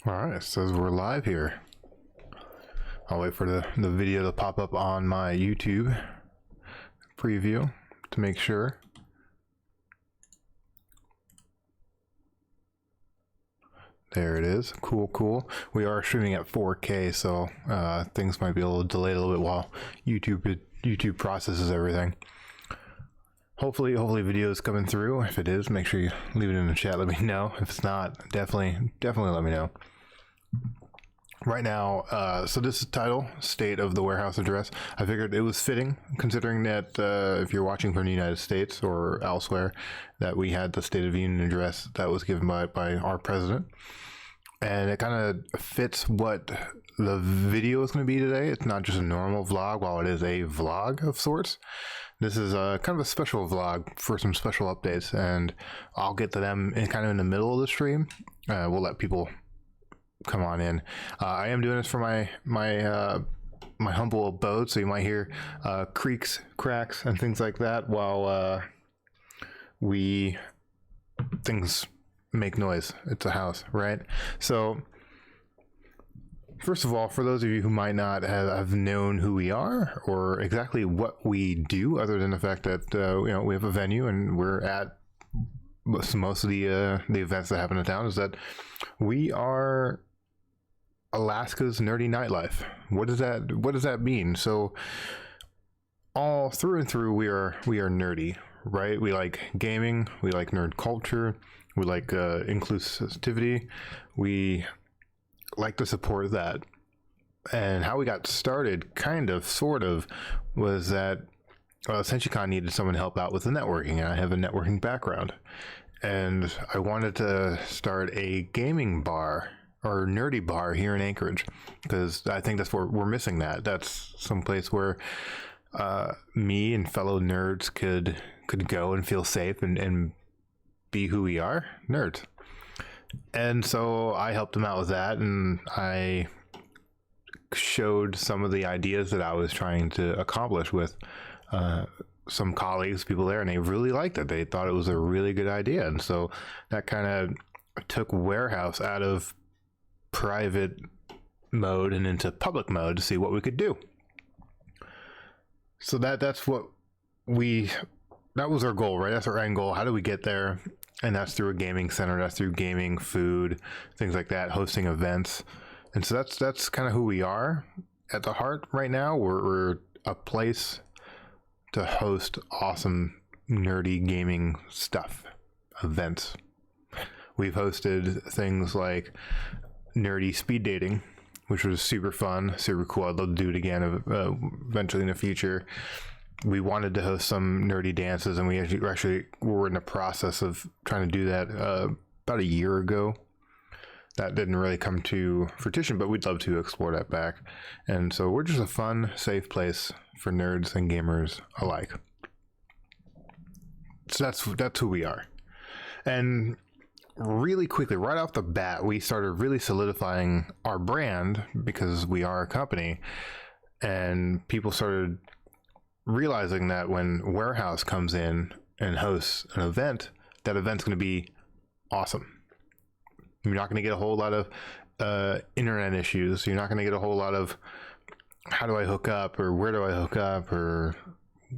All right, it says we're live here. I'll wait for the video to pop up on my YouTube preview to make sure. There it is. Cool, cool. We are streaming at 4K, so things might be a little delayed a little bit while YouTube processes everything. Hopefully video is coming through. If it is, make sure you leave it in the chat. Let me know. If it's not, definitely let me know. Right now, so this is title, State of the Warehouse Address. I figured it was fitting, considering that if you're watching from the United States or elsewhere, that we had the State of the Union address that was given by our president. And it kind of fits what the video is going to be today. It's not just a normal vlog, while it is a vlog of sorts. This is kind of a special vlog for some special updates, and I'll get to them kind of in the middle of the stream. We'll let people come on in. I am doing this for my humble abode, so you might hear creaks, cracks, and things like that while things make noise. It's a house, right? So first of all, for those of you who might not have known who we are or exactly what we do, other than the fact that we have a venue and we're at most of the events that happen in town, is that we are Alaska's nerdy nightlife. What does that mean? So all through and through, we are nerdy, right? We like gaming, we like nerd culture, we like inclusivity, we like to support that. And how we got started, kind of, sort of, was that SenshiCon needed someone to help out with the networking, and I have a networking background. And I wanted to start a gaming bar or nerdy bar here in Anchorage, because I think that's where we're missing that. That's some place where me and fellow nerds could go and feel safe and be who we are, nerds. And so I helped them out with that, and I showed some of the ideas that I was trying to accomplish with some colleagues, people there, and they really liked it. They thought it was a really good idea. And so that kind of took Warehouse out of private mode and into public mode to see what we could do. So that's what that was our goal, right? That's our end goal. How do we get there? And that's through a gaming center, that's through gaming, food, things like that, hosting events. And so that's kind of who we are at the heart right now. We're a place to host awesome nerdy gaming stuff, events. We've hosted things like nerdy speed dating, which was super fun, super cool. I'd love to do it again eventually in the future. We wanted to host some nerdy dances, and we actually were in the process of trying to do that about a year ago. That didn't really come to fruition, but we'd love to explore that back. And so we're just a fun, safe place for nerds and gamers alike. So that's who we are. And really quickly, right off the bat, we started really solidifying our brand because we are a company, and people started realizing that when Warehouse comes in and hosts an event, that event's going to be awesome. You're not going to get a whole lot of internet issues. You're not going to get a whole lot of how do I hook up, or where do I hook up, or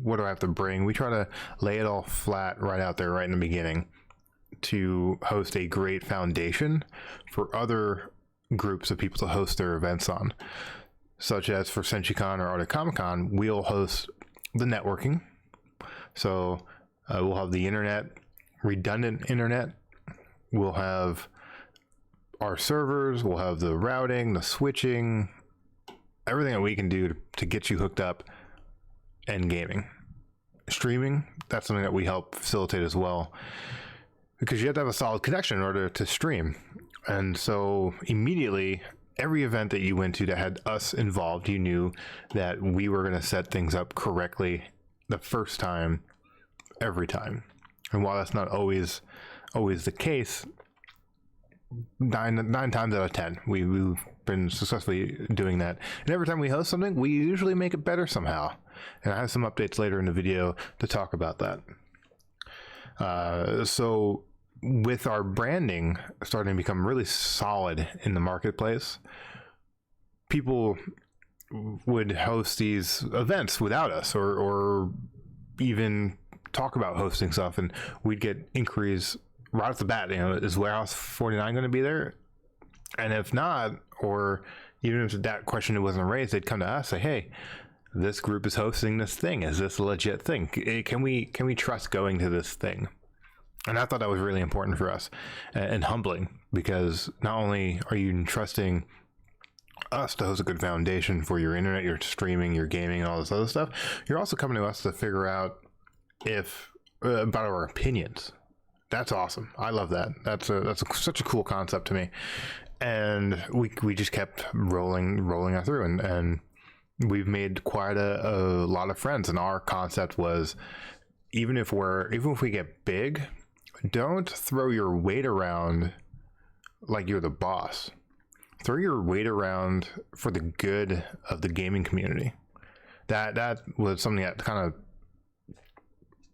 what do I have to bring. We try to lay it all flat right out there right in the beginning to host a great foundation for other groups of people to host their events on, such as for SenshiCon or Arctic Comic Con. We'll host the networking. So we'll have the internet, redundant internet. We'll have our servers, we'll have the routing, the switching, everything that we can do to get you hooked up, and gaming. Streaming, that's something that we help facilitate as well, because you have to have a solid connection in order to stream. And so immediately, every event that you went to that had us involved, you knew that we were going to set things up correctly the first time, every time. And while that's not always the case, nine times out of 10, we've been successfully doing that. And every time we host something, we usually make it better somehow. And I have some updates later in the video to talk about that. So with our branding starting to become really solid in the marketplace, people would host these events without us, or even talk about hosting stuff, and we'd get inquiries right off the bat. Is Warehouse 49 going to be there? And if not, or even if that question wasn't raised, they'd come to us, say, hey, this group is hosting this thing. Is this a legit thing? Can we trust going to this thing? And I thought that was really important for us and humbling, because not only are you trusting us to host a good foundation for your internet, your streaming, your gaming, and all this other stuff, you're also coming to us to figure out about our opinions. That's awesome. I love that. That's such a cool concept to me. And we just kept rolling that through, and we've made quite a lot of friends. And our concept was, even if we get big, don't throw your weight around like you're the boss. Throw your weight around for the good of the gaming community. That was something that kind of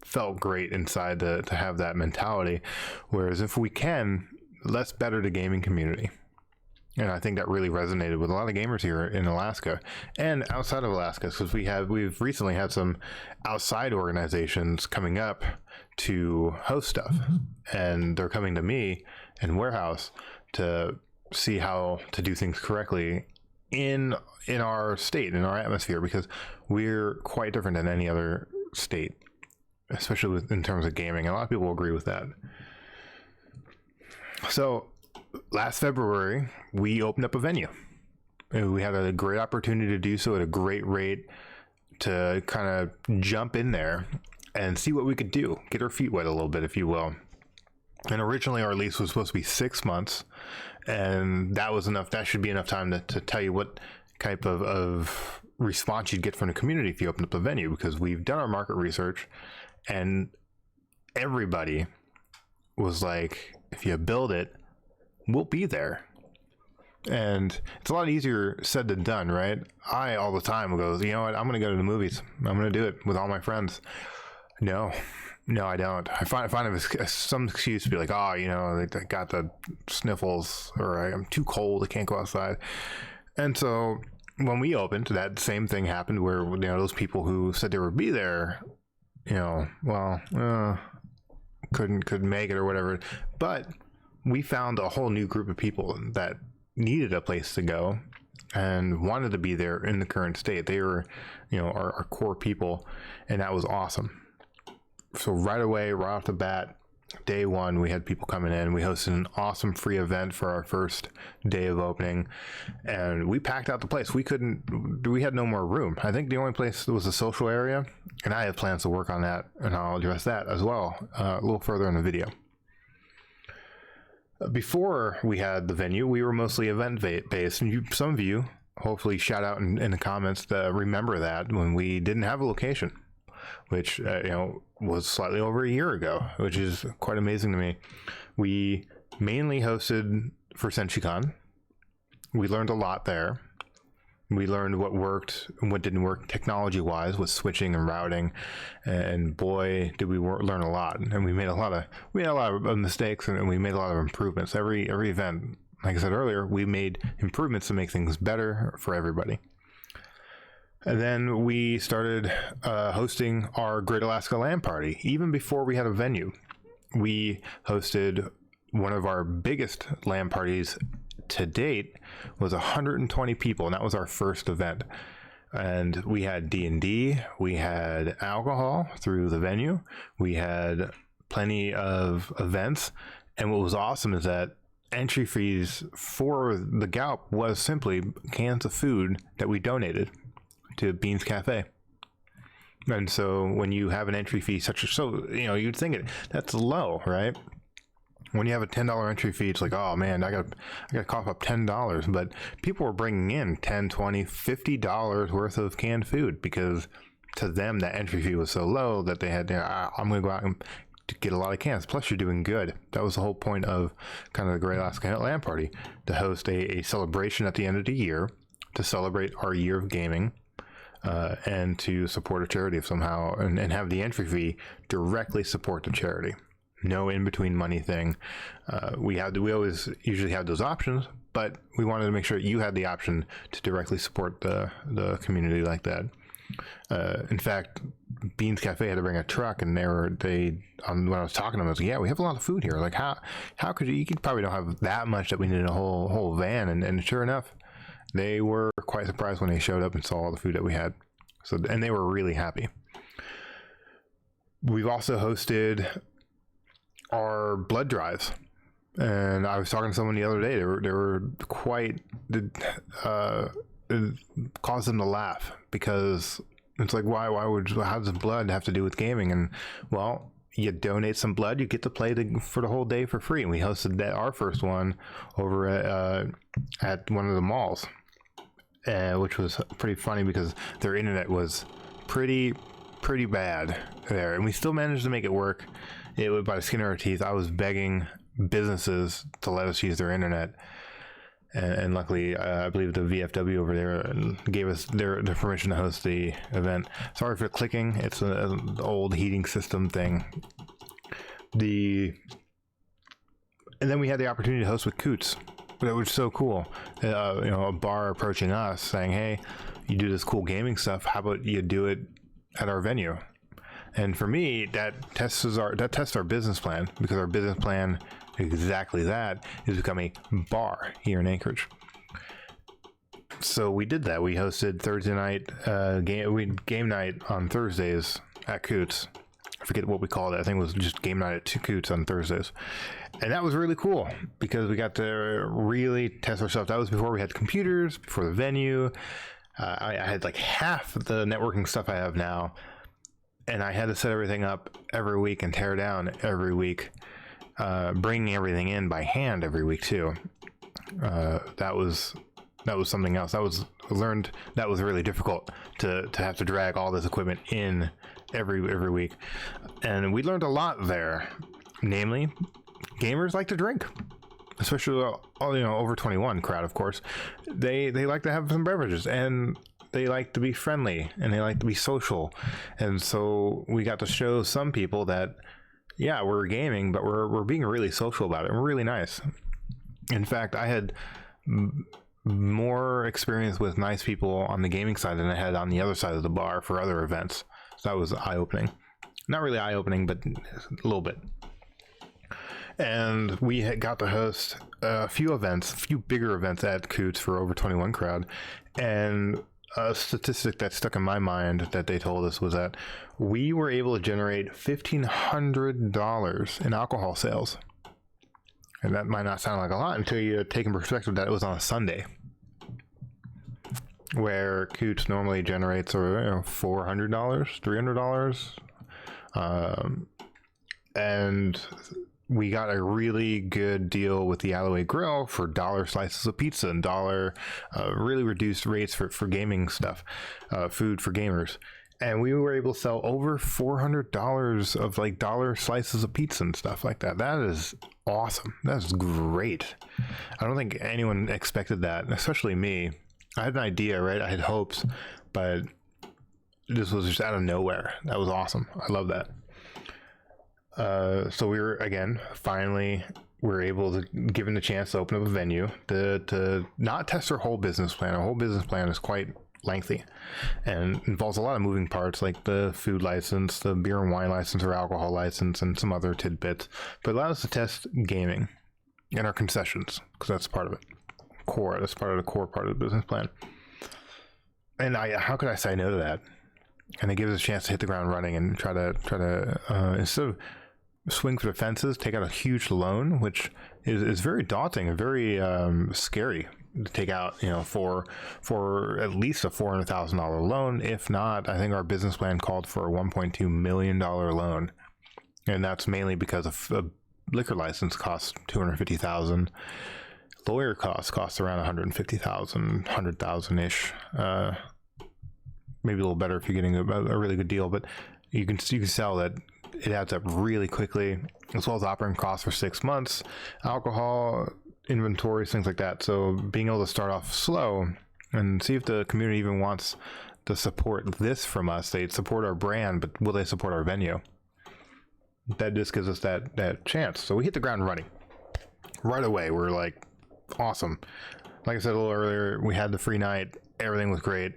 felt great inside to have that mentality. Whereas if we can, let's better the gaming community. And I think that really resonated with a lot of gamers here in Alaska and outside of Alaska, because we've recently had some outside organizations coming up to host stuff, and they're coming to me and Warehouse to see how to do things correctly in our state, in our atmosphere, because we're quite different than any other state, especially in terms of gaming. A lot of people will agree with that. So last February, we opened up a venue. We had a great opportunity to do so at a great rate, to kind of jump in there and see what we could do, get our feet wet a little bit, if you will. And originally our lease was supposed to be 6 months, and that was enough. That should be enough time to tell you what type of response you'd get from the community if you opened up a venue, because we've done our market research, and everybody was like, if you build it, we'll be there. And it's a lot easier said than done, right? I all the time go, you know what, I'm going to go to the movies. I'm going to do it with all my friends. No, I don't. I find it some excuse to be like, oh, I got the sniffles, or I'm too cold, I can't go outside. And so when we opened, that same thing happened, where those people who said they would be there, couldn't make it or whatever. But we found a whole new group of people that needed a place to go and wanted to be there in the current state. They were, our core people, and that was awesome. So right away, right off the bat, day one, we had people coming in. We hosted an awesome free event for our first day of opening, and we packed out the place. We had no more room. I think the only place was a social area, and I have plans to work on that, and I'll address that as well a little further in the video. Before we had the venue, we were mostly event-based, and some of you, hopefully shout out in the comments to remember that, when we didn't have a location, which was slightly over a year ago, which is quite amazing to me. We mainly hosted for Senshicon. We learned a lot there. We learned what worked and what didn't work technology-wise with switching and routing, and boy, did we learn a lot. And we had a lot of mistakes, and we made a lot of improvements. Every event, like I said earlier, we made improvements to make things better for everybody. And then we started hosting our Great Alaska LAN Party. Even before we had a venue, we hosted one of our biggest LAN parties to date. Was 120 people, and that was our first event. And we had D&D, we had alcohol through the venue, we had plenty of events, and what was awesome is that entry fees for the Galp was simply cans of food that we donated to Beans Cafe. And so when you have an entry fee you'd think that's low, right? When you have a $10 entry fee, it's like, oh man, I got to cough up $10. But people were bringing in $10, $20, $50 worth of canned food, because to them that entry fee was so low that they had, I'm going to go out and get a lot of cans. Plus, you're doing good. That was the whole point of kind of the Great Alaska LAN Party, to host a celebration at the end of the year, to celebrate our year of gaming, and to support a charity somehow, and have the entry fee directly support the charity. no in between money thing. We always usually have those options, but we wanted to make sure you had the option to directly support the community like that. In fact, Beans Cafe had to bring a truck, and when I was talking to them, I was like, yeah, we have a lot of food here. Like, how could you could probably don't have that much that we needed a whole van. And sure enough, they were quite surprised when they showed up and saw all the food that we had. And they were really happy. We've also hosted our blood drives. And I was talking to someone the other day. They were quite, it caused them to laugh, because it's like, how does blood have to do with gaming? And well, you donate some blood, you get to play for the whole day for free. And we hosted our first one over at one of the malls, which was pretty funny because their internet was pretty bad there, and we still managed to make it work. It was by the skin of our teeth. I was begging businesses to let us use their internet, and luckily I believe the VFW over there gave us their permission to host the event. Sorry for clicking, it's an old heating system thing. And then we had the opportunity to host with Coots. That was so cool. A bar approaching us saying, hey, you do this cool gaming stuff, how about you do it at our venue? And for me, that tests our business plan, because our business plan, exactly that, is become a bar here in Anchorage. So we did that. We hosted Thursday night game night on Thursdays at Coots. I forget what we called it. I think it was just game night at Coots on Thursdays. And that was really cool because we got to really test ourselves. That was before we had computers, before the venue. I had like half the networking stuff I have now, and I had to set everything up every week and tear down every week, bringing everything in by hand every week too. That was something else. I learned that was really difficult to have to drag all this equipment in every week, and we learned a lot there. Namely, gamers like to drink, especially over 21 crowd. Of course, they like to have some beverages, and they like to be friendly, and they like to be social. And so we got to show some people that, yeah, we're gaming, but we're being really social about it. We're really nice. In fact, I had more experience with nice people on the gaming side than I had on the other side of the bar for other events. So that was eye-opening. Not really eye-opening, but a little bit. And we got to host a few bigger events at Coots for over 21 crowd. And a statistic that stuck in my mind that they told us was that we were able to generate $1,500 in alcohol sales. And that might not sound like a lot until you take in perspective that it was on a Sunday, where Coots normally generates $400, $300. And we got a really good deal with the Alloway Grill for $1 slices of pizza and really reduced rates for gaming stuff, food for gamers. And we were able to sell over $400 of like $1 slices of pizza and stuff like that. That is awesome. That's great. I don't think anyone expected that, especially me. I had an idea, right? I had hopes, but this was just out of nowhere. That was awesome. I love that. So we were, again, finally, we're able to, given the chance to open up a venue, to not test our whole business plan. Our whole business plan is quite lengthy and involves a lot of moving parts, like the food license, the beer and wine license or alcohol license, and some other tidbits. But it allowed us to test gaming and our concessions, because that's part of it. That's part of the core part of the business plan. And how could I say no to that? And it gives us a chance to hit the ground running and try to instead of swing for the fences, take out a huge loan, which is very daunting and very scary to take out, for at least a $400,000 loan. If not, I think our business plan called for a $1.2 million loan, and that's mainly because a liquor license costs $250,000. Lawyer costs around $150,000, $100,000 ish. Maybe a little better if you're getting a really good deal, but you can sell that. It adds up really quickly, as well as operating costs for 6 months, alcohol, inventories, things like that. So being able to start off slow and see if the community even wants to support this from us. They support our brand, but will they support our venue? that just gives us that chance. So we hit the ground running right away. We're like, awesome. Like I said a little earlier, we had the free night. Everything was great.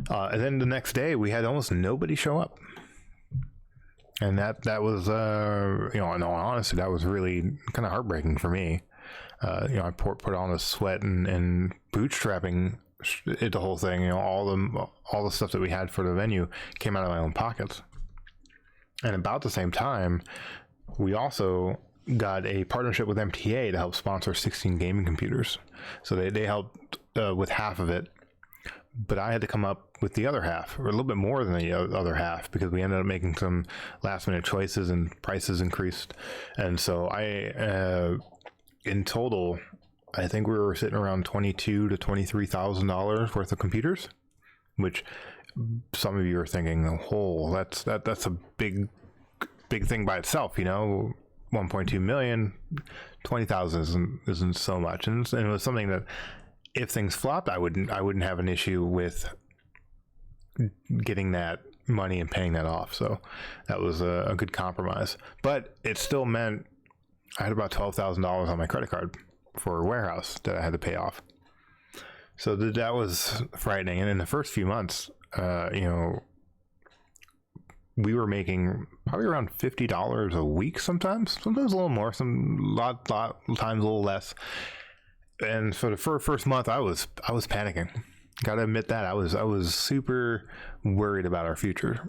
And then the next day, we had almost nobody show up. And that was, in all honesty, that was really kind of heartbreaking for me. I put on the sweat and bootstrapping the whole thing. All the stuff that we had for the venue came out of my own pockets. And about the same time, we also got a partnership with MTA to help sponsor 16 gaming computers. So they helped with half of it, but I had to come up with the other half, or a little bit more than the other half, because we ended up making some last minute choices and prices increased. And so in total, I think we were sitting around $22,000 to $23,000 worth of computers, which some of you are thinking, oh, that's a big thing by itself, 1.2 million, 20,000 isn't so much. And it was something that if things flopped, I wouldn't have an issue with getting that money and paying that off. So that was a good compromise, but it still meant I had about $12,000 on my credit card for a warehouse that I had to pay off. So that was frightening. And in the first few months, we were making probably around $50 a week sometimes a little more, some lot times a little less. And for the first month, I was panicking. Gotta admit that I was super worried about our future.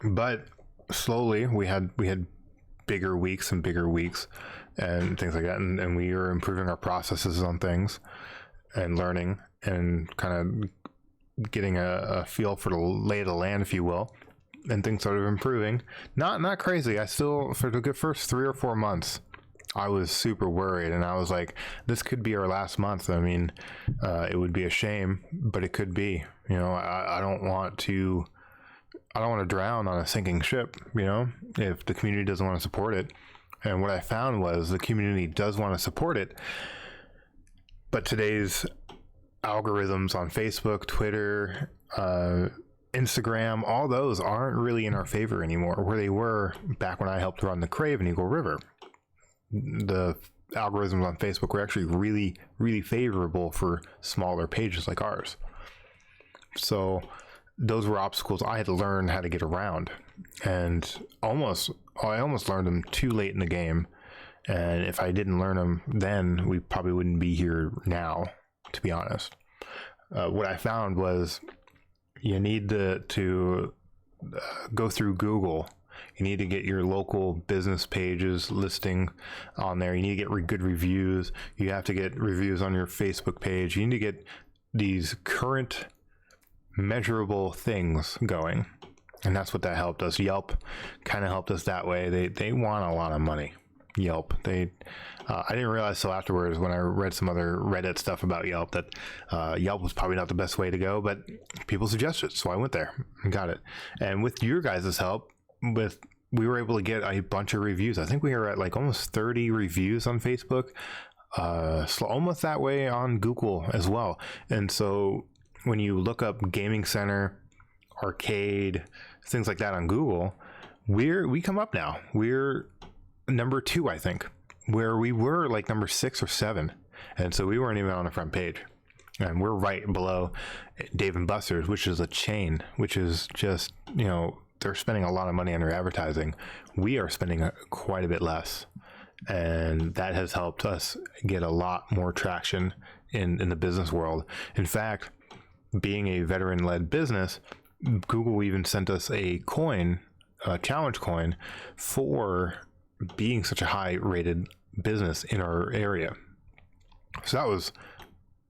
But slowly we had bigger weeks and things like that, and we were improving our processes on things and learning and kind of getting a feel for the lay of the land, if you will. And things started improving. Not crazy. I still, for the good first 3 or 4 months, I was super worried, and I was like, this could be our last month. I mean, it would be a shame, but it could be. I don't want to drown on a sinking ship, if the community doesn't want to support it. And what I found was the community does want to support it, but today's algorithms on Facebook, Twitter, Instagram, all those aren't really in our favor anymore, where they were back when I helped run the Crave in Eagle River. The algorithms on Facebook were actually really, really favorable for smaller pages like ours. So those were obstacles I had to learn how to get around, and I almost learned them too late in the game. And if I didn't learn them then, we probably wouldn't be here now, to be honest. What I found was you need to go through Google. You need to get your local business pages listing on there. You need to get good reviews. You have to get reviews on your Facebook page. You need to get these current measurable things going. And that's what that helped us. Yelp kind of helped us that way. They want a lot of money. Yelp. I didn't realize till afterwards when I read some other Reddit stuff about Yelp that Yelp was probably not the best way to go, but people suggested, so I went there and got it. And with your guys' help, we were able to get a bunch of reviews. I think we were at like almost 30 reviews on Facebook, almost that way on Google as well. And so when you look up Gaming Center, Arcade, things like that on Google, we come up now. We're number 2, I think, where we were like number 6 or 7. And so we weren't even on the front page. And we're right below Dave & Buster's, which is a chain, which is just, they're spending a lot of money on their advertising. We are spending quite a bit less. And that has helped us get a lot more traction in the business world. In fact, being a veteran-led business, Google even sent us a coin, a challenge coin, for being such a high-rated business in our area. So that was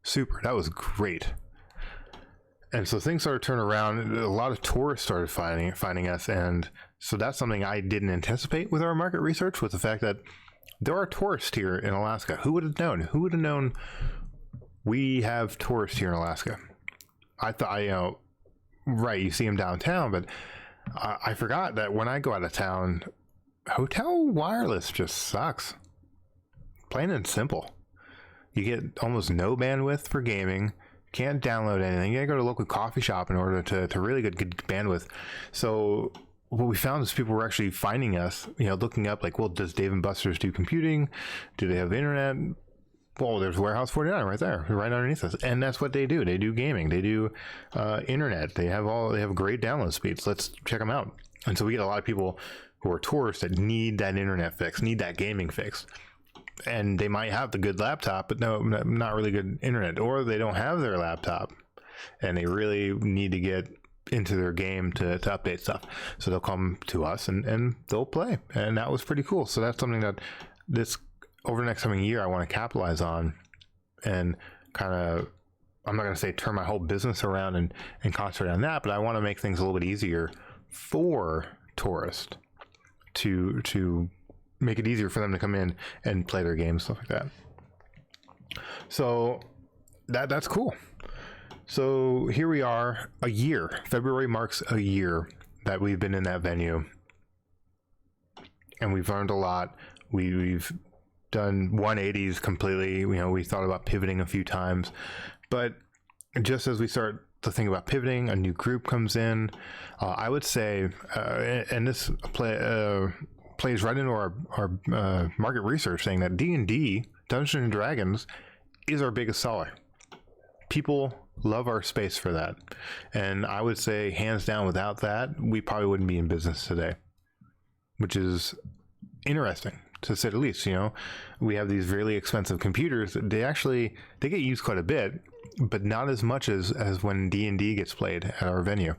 super. That was great. And so things started turning around. A lot of tourists started finding us, and so that's something I didn't anticipate with our market research, with the fact that there are tourists here in Alaska. Who would have known? Who would have known we have tourists here in Alaska? I thought, right, you see them downtown, but I forgot that when I go out of town, hotel wireless just sucks. Plain and simple. You get almost no bandwidth for gaming. Can't download anything. You gotta go to a local coffee shop in order to really get good bandwidth. So what we found is people were actually finding us, looking up like, well, does Dave and Buster's do computing? Do they have internet? Well, there's Warehouse 49 right there, right underneath us. And that's what they do. They do gaming. They do internet. They have great download speeds. Let's check them out. And so we get a lot of people who are tourists that need that internet fix, need that gaming fix. And they might have the good laptop, but no, not really good internet. Or they don't have their laptop and they really need to get into their game to update stuff. So they'll come to us and they'll play. And that was pretty cool. So that's something that over the next coming year, I want to capitalize on and kind of, I'm not going to say turn my whole business around and concentrate on that, but I want to make things a little bit easier for tourists to make it easier for them to come in and play their games, stuff like that. So that's cool. So here we are, a year. February marks a year that we've been in that venue, and we've learned a lot. We've done 180s completely. We thought about pivoting a few times, but just as we start to think about pivoting, a new group comes in. I would say, and this plays right into our market research, saying that D&D, Dungeons and Dragons, is our biggest seller. People love our space for that, and I would say hands down, without that, we probably wouldn't be in business today, which is interesting to say the least. We have these really expensive computers that they get used quite a bit, but not as much as when D&D gets played at our venue,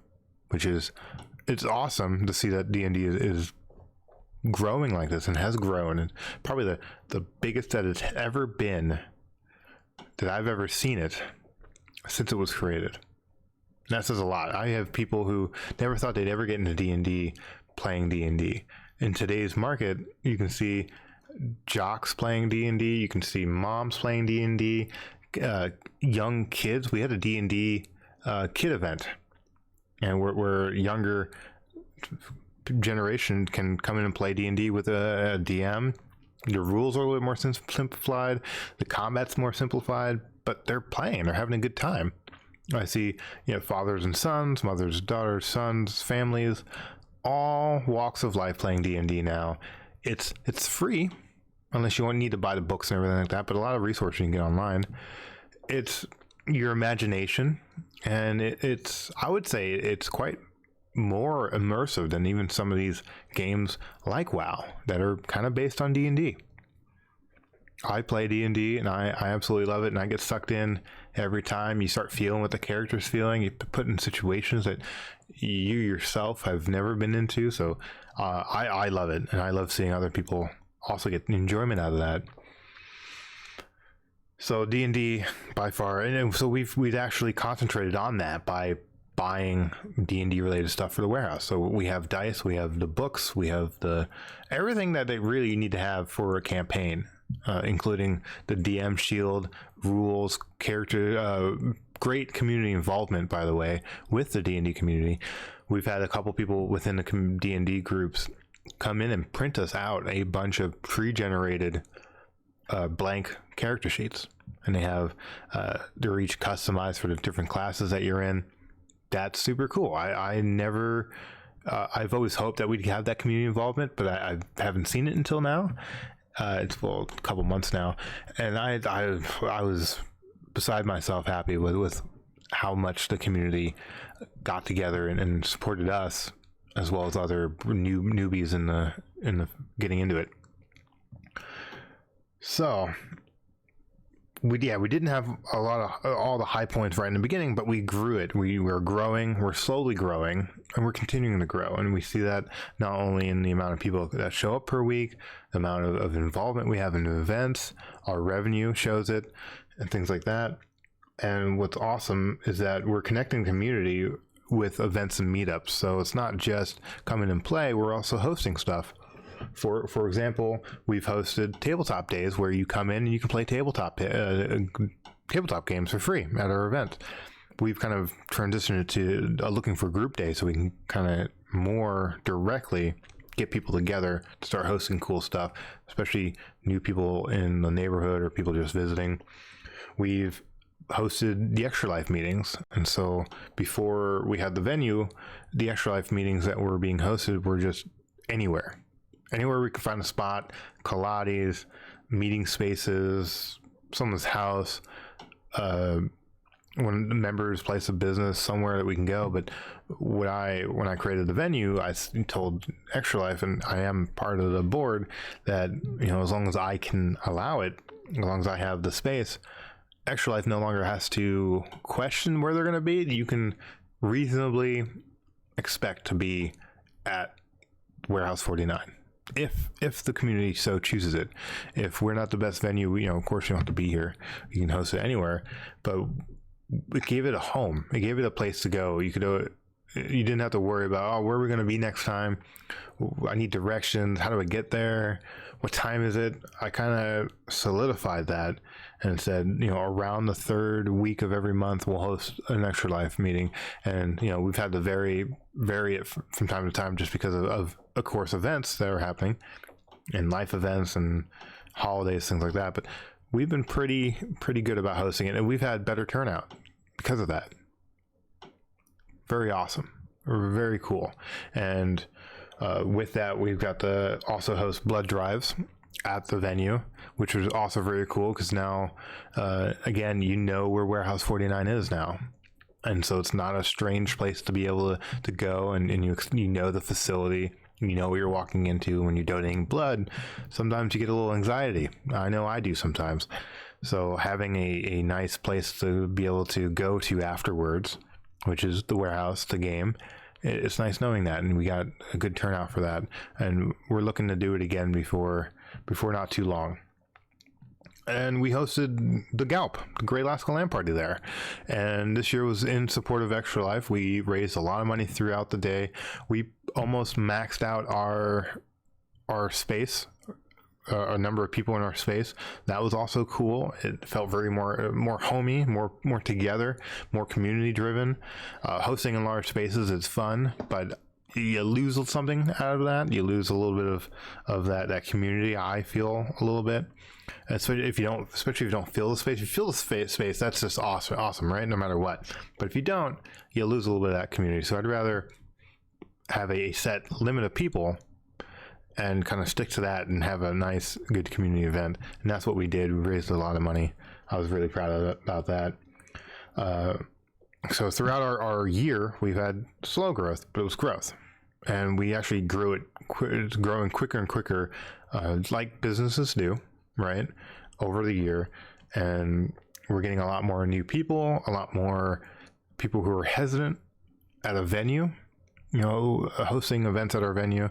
which is, it's awesome to see that D&D is growing like this and has grown, and probably the biggest that it's ever been that I've ever seen it since it was created. And that says a lot. I have people who never thought they'd ever get into D&D playing D&D. In today's market, you can see jocks playing D&D, you can see moms playing D&D, young kids. We had a D&D kid event, and where younger generation can come in and play D&D with a DM. The rules are a little bit more simplified, the combat's more simplified, but they're playing, they're having a good time. I see, fathers and sons, mothers, daughters, sons, families, all walks of life playing D&D now. It's free, unless you need to buy the books and everything like that, but a lot of resources you can get online. It's your imagination, and I would say it's quite more immersive than even some of these games like WoW that are kind of based on D&D. I play D&D and I absolutely love it, and I get sucked in every time. You start feeling what the character's feeling. You put in situations that you yourself have never been into. So I love it, and I love seeing other people also get enjoyment out of that. So D&D by far, and so we'd actually concentrated on that by buying D&D related stuff for the warehouse. So we have dice, we have the books, we have everything that they really need to have for a campaign, including the DM shield, rules, character, great community involvement, by the way, with the D&D community. We've had a couple people within the D&D groups come in and print us out a bunch of pre-generated blank character sheets, and they're each customized for the different classes that you're in. That's super cool. I've always hoped that we'd have that community involvement, but I haven't seen it until now. It's a couple months now, and I was beside myself happy with how much the community got together and supported us, as well as other newbies in the getting into it. So we didn't have a lot of all the high points right in the beginning, but we grew it. We're growing, we're slowly growing, and we're continuing to grow. And we see that not only in the amount of people that show up per week, the amount of involvement we have in the events, our revenue shows it, and things like that. And what's awesome is that we're connecting community with events and meetups. So it's not just come in and play, we're also hosting stuff. For example, we've hosted tabletop days where you come in and you can play tabletop games for free at our event. We've kind of transitioned it to looking for group days, so we can kind of more directly get people together to start hosting cool stuff, especially new people in the neighborhood or people just visiting. We've hosted the Extra Life meetings. And so before we had the venue, the Extra Life meetings that were being hosted were just anywhere we could find a spot, Pilates, meeting spaces, someone's house, when members' place of business, somewhere that we can go. But when I created the venue, I told Extra Life, and I am part of the board, that as long as I can allow it, as long as I have the space, Extra Life no longer has to question where they're going to be. You can reasonably expect to be at Warehouse 49 if the community so chooses it. If we're not the best venue, of course you don't have to be here. You can host it anywhere, but it gave it a home. It gave it a place to go. You didn't have to worry about, where are we going to be next time? I need directions. How do I get there? What time is it? I kind of solidified that and said, around the third week of every month, we'll host an Extra Life meeting. And, we've had to vary it from time to time just because of course, events that are happening and life events and holidays, things like that. But we've been pretty good about hosting it, and we've had better turnout because of that. Very awesome. Very cool. And with that, we've got to also host blood drives at the venue, which was also very cool because now, again, where Warehouse 49 is now. And so it's not a strange place to be able to go, and you know the facility. You know what you're walking into when you're donating blood. Sometimes you get a little anxiety. I know I do sometimes. So having a nice place to be able to go to afterwards, which is the warehouse, the game, it's nice knowing that. And we got a good turnout for that. And we're looking to do it again before not too long. And we hosted the GALP, the Great Alaska Land Party, there. And this year was in support of Extra Life. We raised a lot of money throughout the day. We almost maxed out our space, a number of people in our space. That was also cool. It felt very more homey, more together, more community driven. Hosting in large spaces is fun, but you lose something out of that. You lose a little bit of that community. I feel a little bit. Especially if you don't feel the space. If you feel the space, that's just awesome, right? No matter what. But if you don't, you lose a little bit of that community. So I'd rather have a set limit of people and kind of stick to that and have a nice, good community event. And that's what we did. We raised a lot of money. I was really proud about that. So throughout our year, we've had slow growth, but it was growth. And we actually grew it. It's growing quicker and quicker, like businesses do, right, over the year. And we're getting a lot more new people, a lot more people who are hesitant at a venue, hosting events at our venue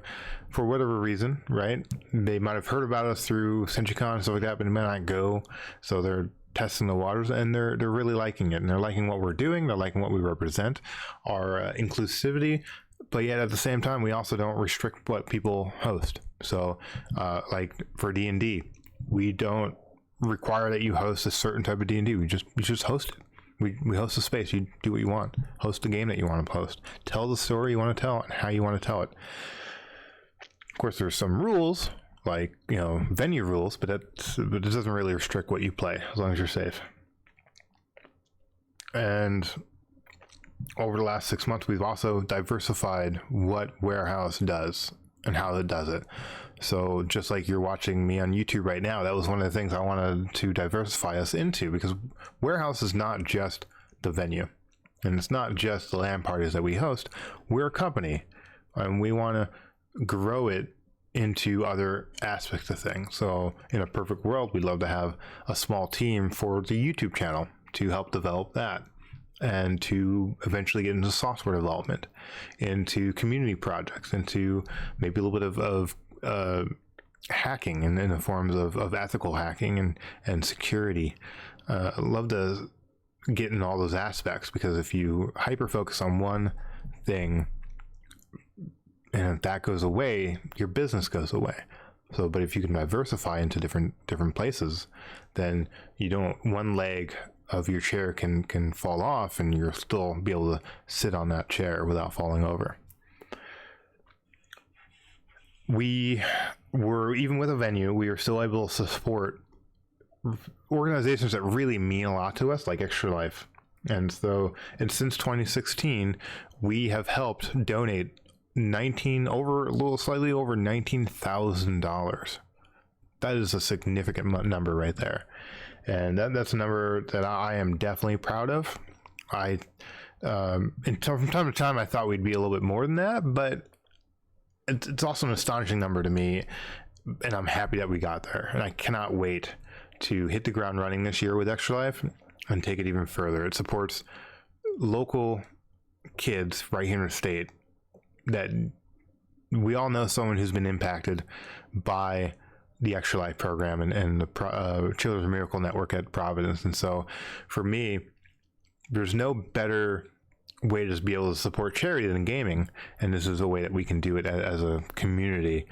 for whatever reason, right? They might have heard about us through CenturyCon and stuff like that, but they might not go. So they're testing the waters, and they're really liking it, and they're liking what we're doing. They're liking what we represent, our inclusivity. But yet at the same time, we also don't restrict what people host. So like for D&D, we don't require that you host a certain type of D&D. We just host it. We host a space. You do what you want. Host the game that you want to host. Tell the story you want to tell and how you want to tell it. Of course, there's some rules, like venue rules, but it doesn't really restrict what you play as long as you're safe. And over the last 6 months, we've also diversified what Warehouse does and how it does it. So just like you're watching me on YouTube right now, that was one of the things I wanted to diversify us into, because Warehouse is not just the venue, and it's not just the LAN parties that we host. We're a company, and we want to grow it into other aspects of things. So in a perfect world, we'd love to have a small team for the YouTube channel to help develop that, and to eventually get into software development, into community projects, into maybe a little bit of hacking in the forms of ethical hacking and security. I'd love to get in all those aspects, because if you hyper focus on one thing and if that goes away, your business goes away. So, but if you can diversify into different places, then one leg of your chair can fall off, and you'll still be able to sit on that chair without falling over. We were, even with a venue, we were still able to support organizations that really mean a lot to us, like Extra Life. And since 2016, we have helped donate slightly over $19,000. That is a significant number right there. And that's a number that I am definitely proud of. From time to time, I thought we'd be a little bit more than that, but it's also an astonishing number to me, and I'm happy that we got there. And I cannot wait to hit the ground running this year with Extra Life and take it even further. It supports local kids right here in the state that we all know someone who's been impacted by the Extra Life program and the Children's Miracle Network at Providence. And so for me, there's no better way to just be able to support charity than gaming, and this is a way that we can do it as a community.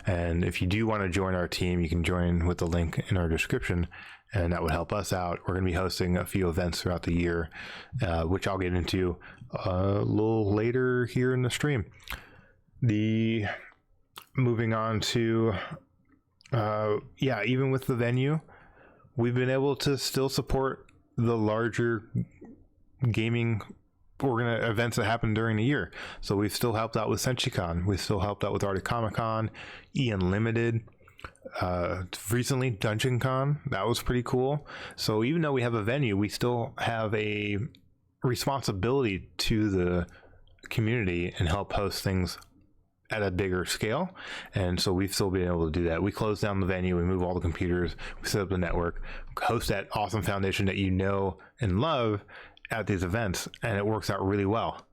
And if you do want to join our team, you can join with the link in our description, and that would help us out. We're going to be hosting a few events throughout the year, which I'll get into a little later here in the stream. Moving on to even with the venue, we've been able to still support the larger gaming events that happen during the year. So we've still helped out with SenchiCon. We've still helped out with Arctic Comic Con, E Unlimited, recently Dungeon Con. That was pretty cool. So even though we have a venue, we still have a responsibility to the community and help host things at a bigger scale. And so we've still been able to do that. We close down the venue, we move all the computers, we set up the network, host that awesome foundation that you know and love at these events, and it works out really well.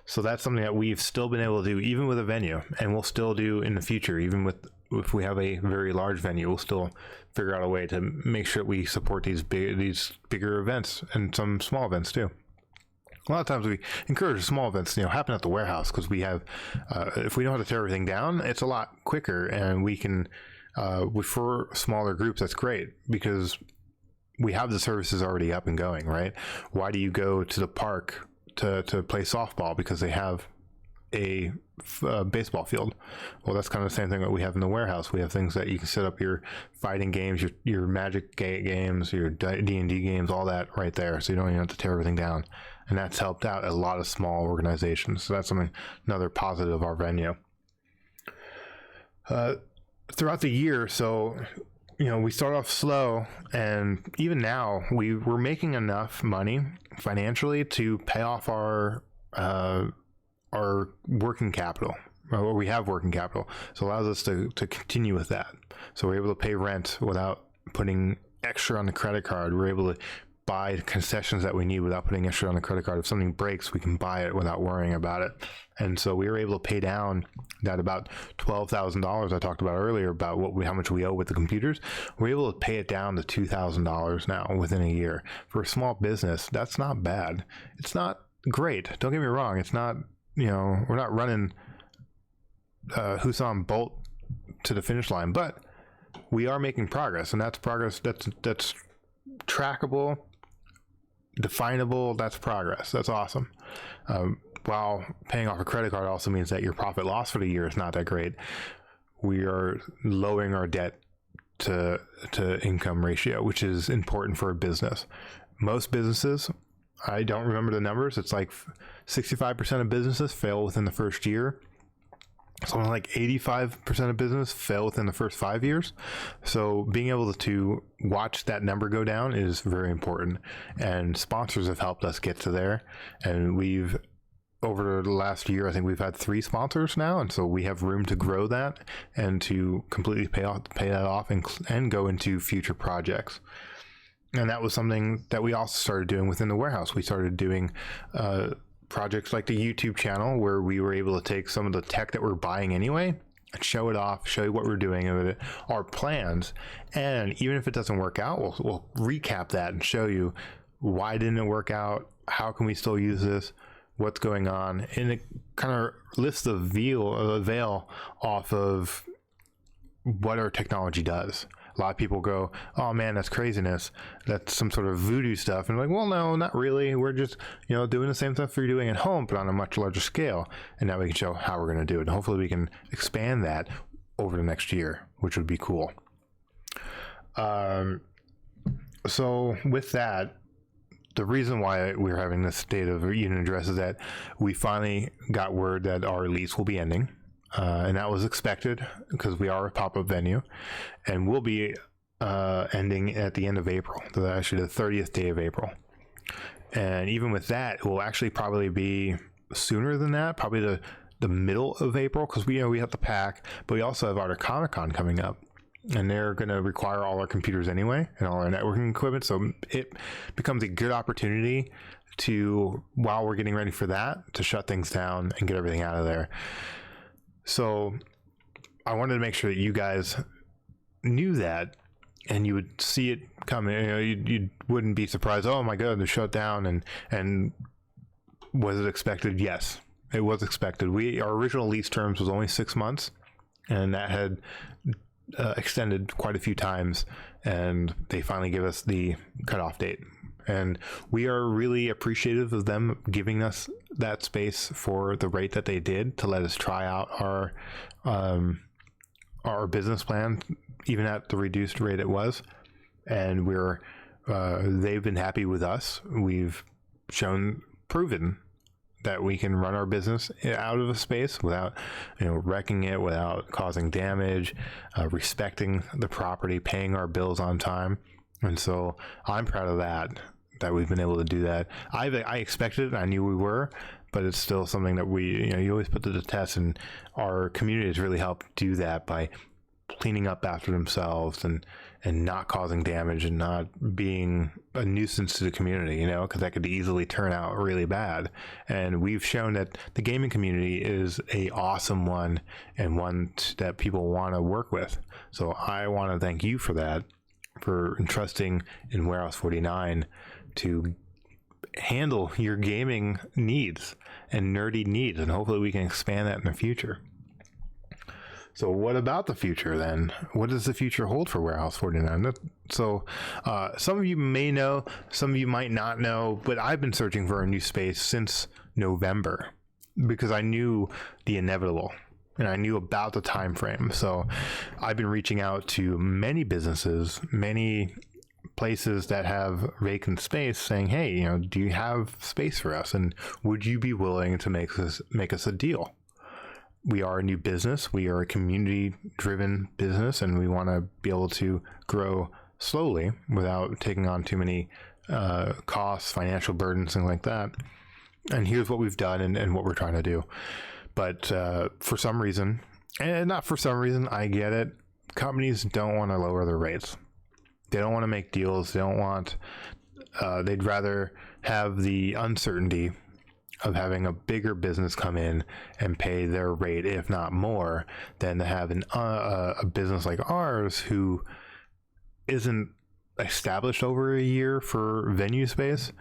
So that's something that we've still been able to do even with a venue, and we'll still do in the future. Even if we have a very large venue, we'll still figure out a way to make sure we support these bigger events and some small events too. A lot of times we encourage small events, happen at the warehouse, because we have, if we know how to tear everything down, it's a lot quicker, and we can, for smaller groups, that's great, because we have the services already up and going, right? Why do you go to the park to play softball? Because they have a baseball field. Well, that's kind of the same thing that we have in the warehouse. We have things that you can set up your fighting games, your Magic games, your D&D games, all that right there. So you don't even have to tear everything down. And that's helped out a lot of small organizations. So that's another positive of our venue. Throughout the year, so we start off slow, and even now we're making enough money financially to pay off our working capital, or we have working capital. So it allows us to continue with that. So we're able to pay rent without putting extra on the credit card. We're able to buy concessions that we need without putting extra on the credit card. If something breaks, we can buy it without worrying about it. And so we were able to pay down that about $12,000 I talked about earlier, about how much we owe with the computers. We're able to pay it down to $2,000 now within a year. For a small business, that's not bad. It's not great. Don't get me wrong. It's not, we're not running Hussein Bolt to the finish line, but we are making progress, and that's progress that's trackable, definable. That's progress. That's awesome. While paying off a credit card also means that your profit loss for the year is not that great. We are lowering our debt to income ratio, which is important for a business. Most businesses, I don't remember the numbers, it's like 65% of businesses fail within the first year. Something like 85% of business fail within the first 5 years. So being able to watch that number go down is very important. And sponsors have helped us get to there. And over the last year, I think we've had 3 sponsors now. And so we have room to grow that and to completely pay that off and go into future projects. And that was something that we also started doing within the warehouse. We started doing projects like the YouTube channel, where we were able to take some of the tech that we're buying anyway and show it off, show you what we're doing with it, our plans. And even if it doesn't work out, we'll recap that and show you why didn't it work out, how can we still use this, what's going on. And it kind of lifts the veil off of what our technology does. A lot of people go, oh man, that's craziness. That's some sort of voodoo stuff. And I'm like, well, no, not really. We're just, doing the same stuff you're doing at home, but on a much larger scale. And now we can show how we're going to do it. And hopefully we can expand that over the next year, which would be cool. So with that, the reason why we're having this state of union address is that we finally got word that our lease will be ending. And that was expected because we are a pop-up venue, and we'll be ending at the end of April, actually the 30th day of April. And even with that, it will actually probably be sooner than that, probably the middle of April, because we have the pack, but we also have our Comic Con coming up, and they're going to require all our computers anyway and all our networking equipment. So it becomes a good opportunity to, while we're getting ready for that, to shut things down and get everything out of there. So I wanted to make sure that you guys knew that, and you would see it coming. You wouldn't be surprised. Oh my God, they're shut down. And was it expected? Yes, it was expected. Our original lease terms was only 6 months, and that had extended quite a few times, and they finally gave us the cutoff date. And we are really appreciative of them giving us that space for the rate that they did, to let us try out our business plan, even at the reduced rate it was. And they've been happy with us. We've proven that we can run our business out of a space without, wrecking it, without causing damage, respecting the property, paying our bills on time. And so I'm proud of that we've been able to do that. I expected it, I knew we were, but it's still something that you always put to the test, and our community has really helped do that by cleaning up after themselves and not causing damage and not being a nuisance to the community, because that could easily turn out really bad. And we've shown that the gaming community is a awesome one, and one that people want to work with. So I want to thank you for that, for entrusting in Warehouse 49 to handle your gaming needs and nerdy needs, and hopefully we can expand that in the future. So what about the future then? What does the future hold for Warehouse 49? So some of you may know, some of you might not know, but I've been searching for a new space since November, because I knew the inevitable and I knew about the time frame. So I've been reaching out to many businesses, many places that have vacant space, saying, hey, do you have space for us, and would you be willing to make us a deal? We are a new business. We are a community-driven business, and we want to be able to grow slowly without taking on too many costs, financial burdens, things like that. And here's what we've done and what we're trying to do. But for some reason, and not for some reason, I get it, companies don't want to lower their rates. They don't want to make deals. They don't want, they'd rather have the uncertainty of having a bigger business come in and pay their rate, if not more, than to have a business like ours who isn't established over a year for venue space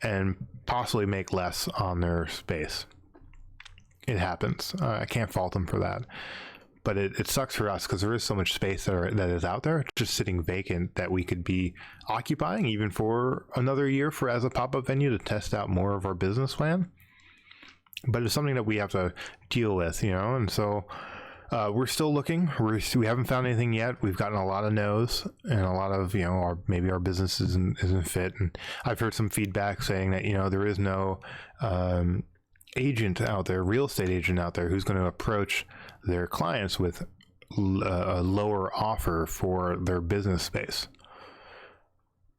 and possibly make less on their space. It happens. I can't fault them for that. But it sucks for us, because there is so much space that is out there just sitting vacant that we could be occupying even for another year as a pop-up venue to test out more of our business plan. But it's something that we have to deal with, and so we're still looking. We haven't found anything yet. We've gotten a lot of no's and a lot of, maybe our business isn't fit. And I've heard some feedback saying that, there is no agent out there, real estate agent out there, who's going to approach their clients with a lower offer for their business space.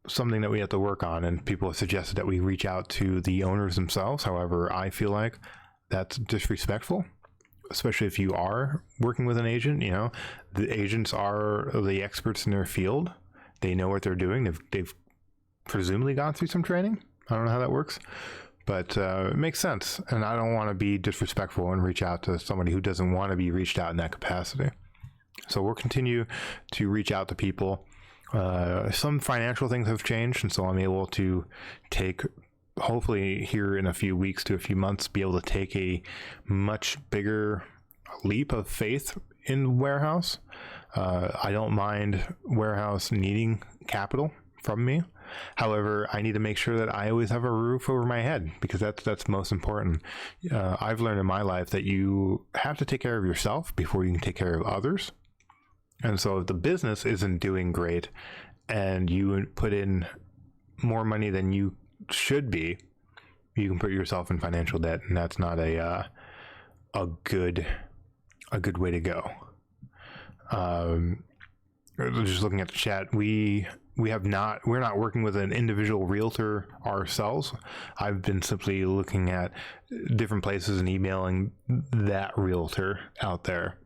Something that we have to work on, and people have suggested that we reach out to the owners themselves. However, I feel like that's disrespectful, especially if you are working with an agent. The agents are the experts in their field. They know what they're doing. They've presumably gone through some training. I don't know how that works, but it makes sense. And I don't want to be disrespectful and reach out to somebody who doesn't want to be reached out in that capacity. So we'll continue to reach out to people. Some financial things have changed, and so I'm able to take, hopefully here in a few weeks to a few months, be able to take a much bigger leap of faith in Warehouse. I don't mind Warehouse needing capital from me. However, I need to make sure that I always have a roof over my head, because that's most important. I've learned in my life that you have to take care of yourself before you can take care of others. And so if the business isn't doing great, and you put in more money than you should be, you can put yourself in financial debt, and that's not a good way to go. Just looking at the chat, we're not working with an individual realtor ourselves. I've been simply looking at different places and emailing that realtor out there.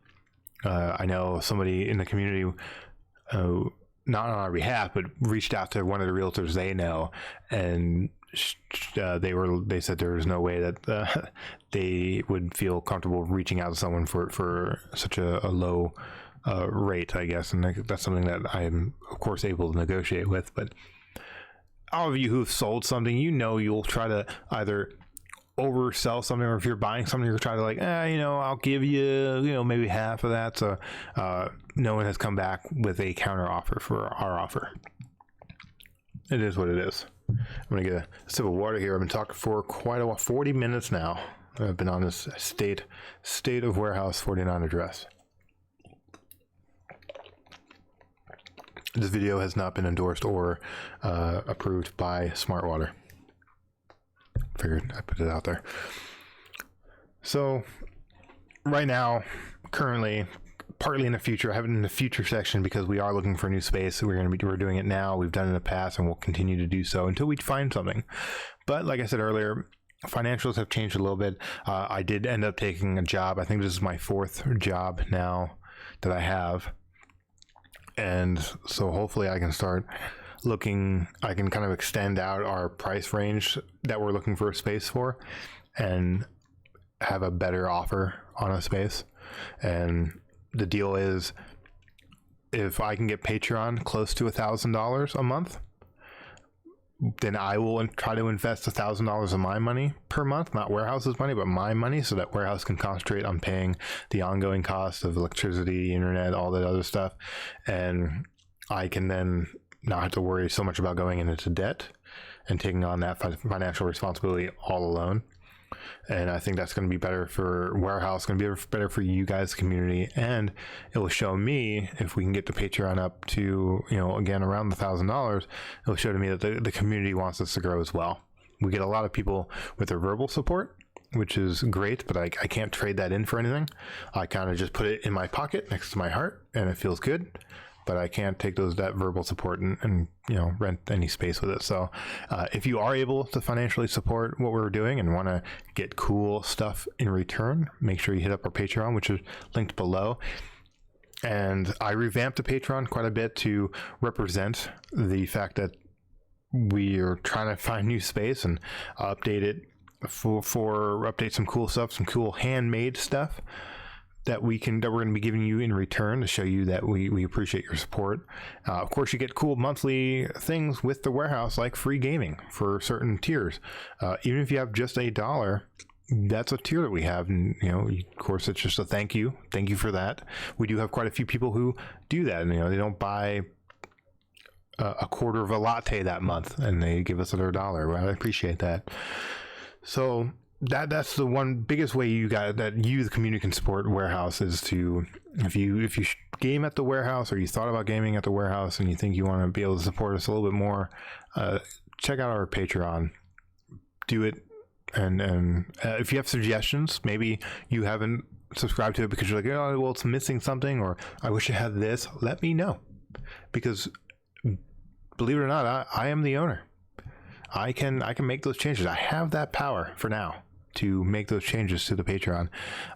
I know somebody in the community, not on our behalf, but reached out to one of the realtors they know, and they said there was no way that they would feel comfortable reaching out to someone for such a low rate, I guess, and that's something that I'm of course able to negotiate with. But all of you who've sold something, you'll try to either oversell something, or if you're buying something, you'll try to like, I'll give you, maybe half of that. So no one has come back with a counter offer for our offer. It is what it is. I'm gonna get a sip of water here. I've been talking for quite a while, 40 minutes now. I've been on this state of warehouse 49 address. This video has not been endorsed or approved by Smartwater. Figured I put it out there. So right now, currently, partly in the future, I have it in the future section because we are looking for a new space. So we're doing it now. We've done it in the past, and we'll continue to do so until we find something. But like I said earlier, financials have changed a little bit. I did end up taking a job. I think this is my 4th job now that I have. And so hopefully I can start looking, I can kind of extend out our price range that we're looking for a space for and have a better offer on a space. And the deal is, if I can get Patreon close to $1,000 a month, then I will try to invest $1,000 of my money per month, not Warehouse's money, but my money, so that Warehouse can concentrate on paying the ongoing cost of electricity, internet, all that other stuff. And I can then not have to worry so much about going into debt and taking on that financial responsibility all alone. And I think that's going to be better for Warehouse, going to be better for you guys, the community, and it will show me, if we can get the Patreon up to, again, around the $1,000, it'll show to me that the community wants us to grow as well. We get a lot of people with their verbal support, which is great, but I can't trade that in for anything. I kind of just put it in my pocket next to my heart, and it feels good. But I can't take that verbal support and rent any space with it. So if you are able to financially support what we're doing and want to get cool stuff in return, make sure you hit up our Patreon, which is linked below. And I revamped the Patreon quite a bit to represent the fact that we are trying to find new space and update it for update some cool stuff, some cool handmade stuff that we're going to be giving you in return to show you that we appreciate your support. Of course, you get cool monthly things with the Warehouse, like free gaming for certain tiers. Even if you have just $1, that's a tier that we have. And, of course, it's just a thank you. Thank you for that. We do have quite a few people who do that. And, they don't buy a quarter of a latte that month, and they give us their $1. Well, I appreciate that. So that's the one biggest way the community can support Warehouse, is to, if you game at the Warehouse, or you thought about gaming at the Warehouse and you think you want to be able to support us a little bit more, check out our Patreon. Do it. And if you have suggestions, maybe you haven't subscribed to it because you're like, oh, well, it's missing something, or I wish it had this, let me know. Because believe it or not, I am the owner. I can make those changes. I have that power for now to make those changes to the Patreon.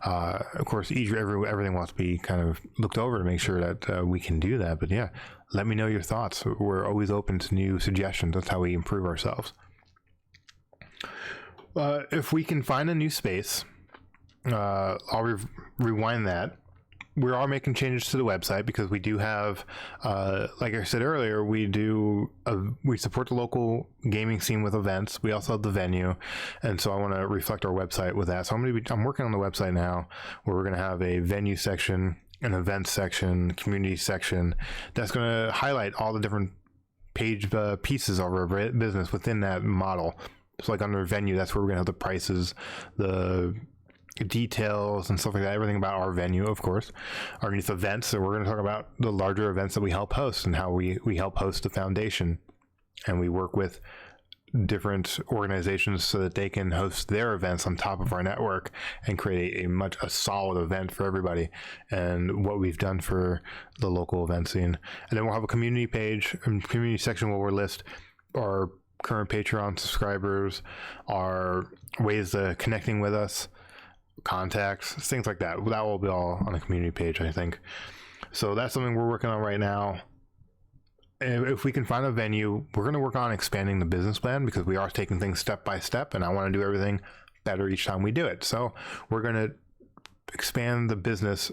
Of course, everything wants to be kind of looked over to make sure that we can do that. But yeah, let me know your thoughts. We're always open to new suggestions. That's how we improve ourselves. If we can find a new space, I'll rewind that. We are making changes to the website because we do have, like I said earlier, we support the local gaming scene with events. We also have the venue, and so I want to reflect our website with that. So I'm working on the website now, where we're going to have a venue section, an event section, community section that's going to highlight all the different pieces of our business within that model. So like under venue, that's where we're going to have the prices, the details and stuff like that, everything about our venue, of course, underneath events. So we're going to talk about the larger events that we help host and how we help host the foundation, and we work with different organizations so that they can host their events on top of our network and create a solid event for everybody, and what we've done for the local event scene. And then we'll have a community page and community section where we'll list our current Patreon subscribers, our ways of connecting with us, contacts, things like that. That will be all on a community page, I think. So that's something we're working on right now. And if we can find a venue, we're going to work on expanding the business plan, because we are taking things step by step, and I want to do everything better each time we do it. So we're going to expand the business.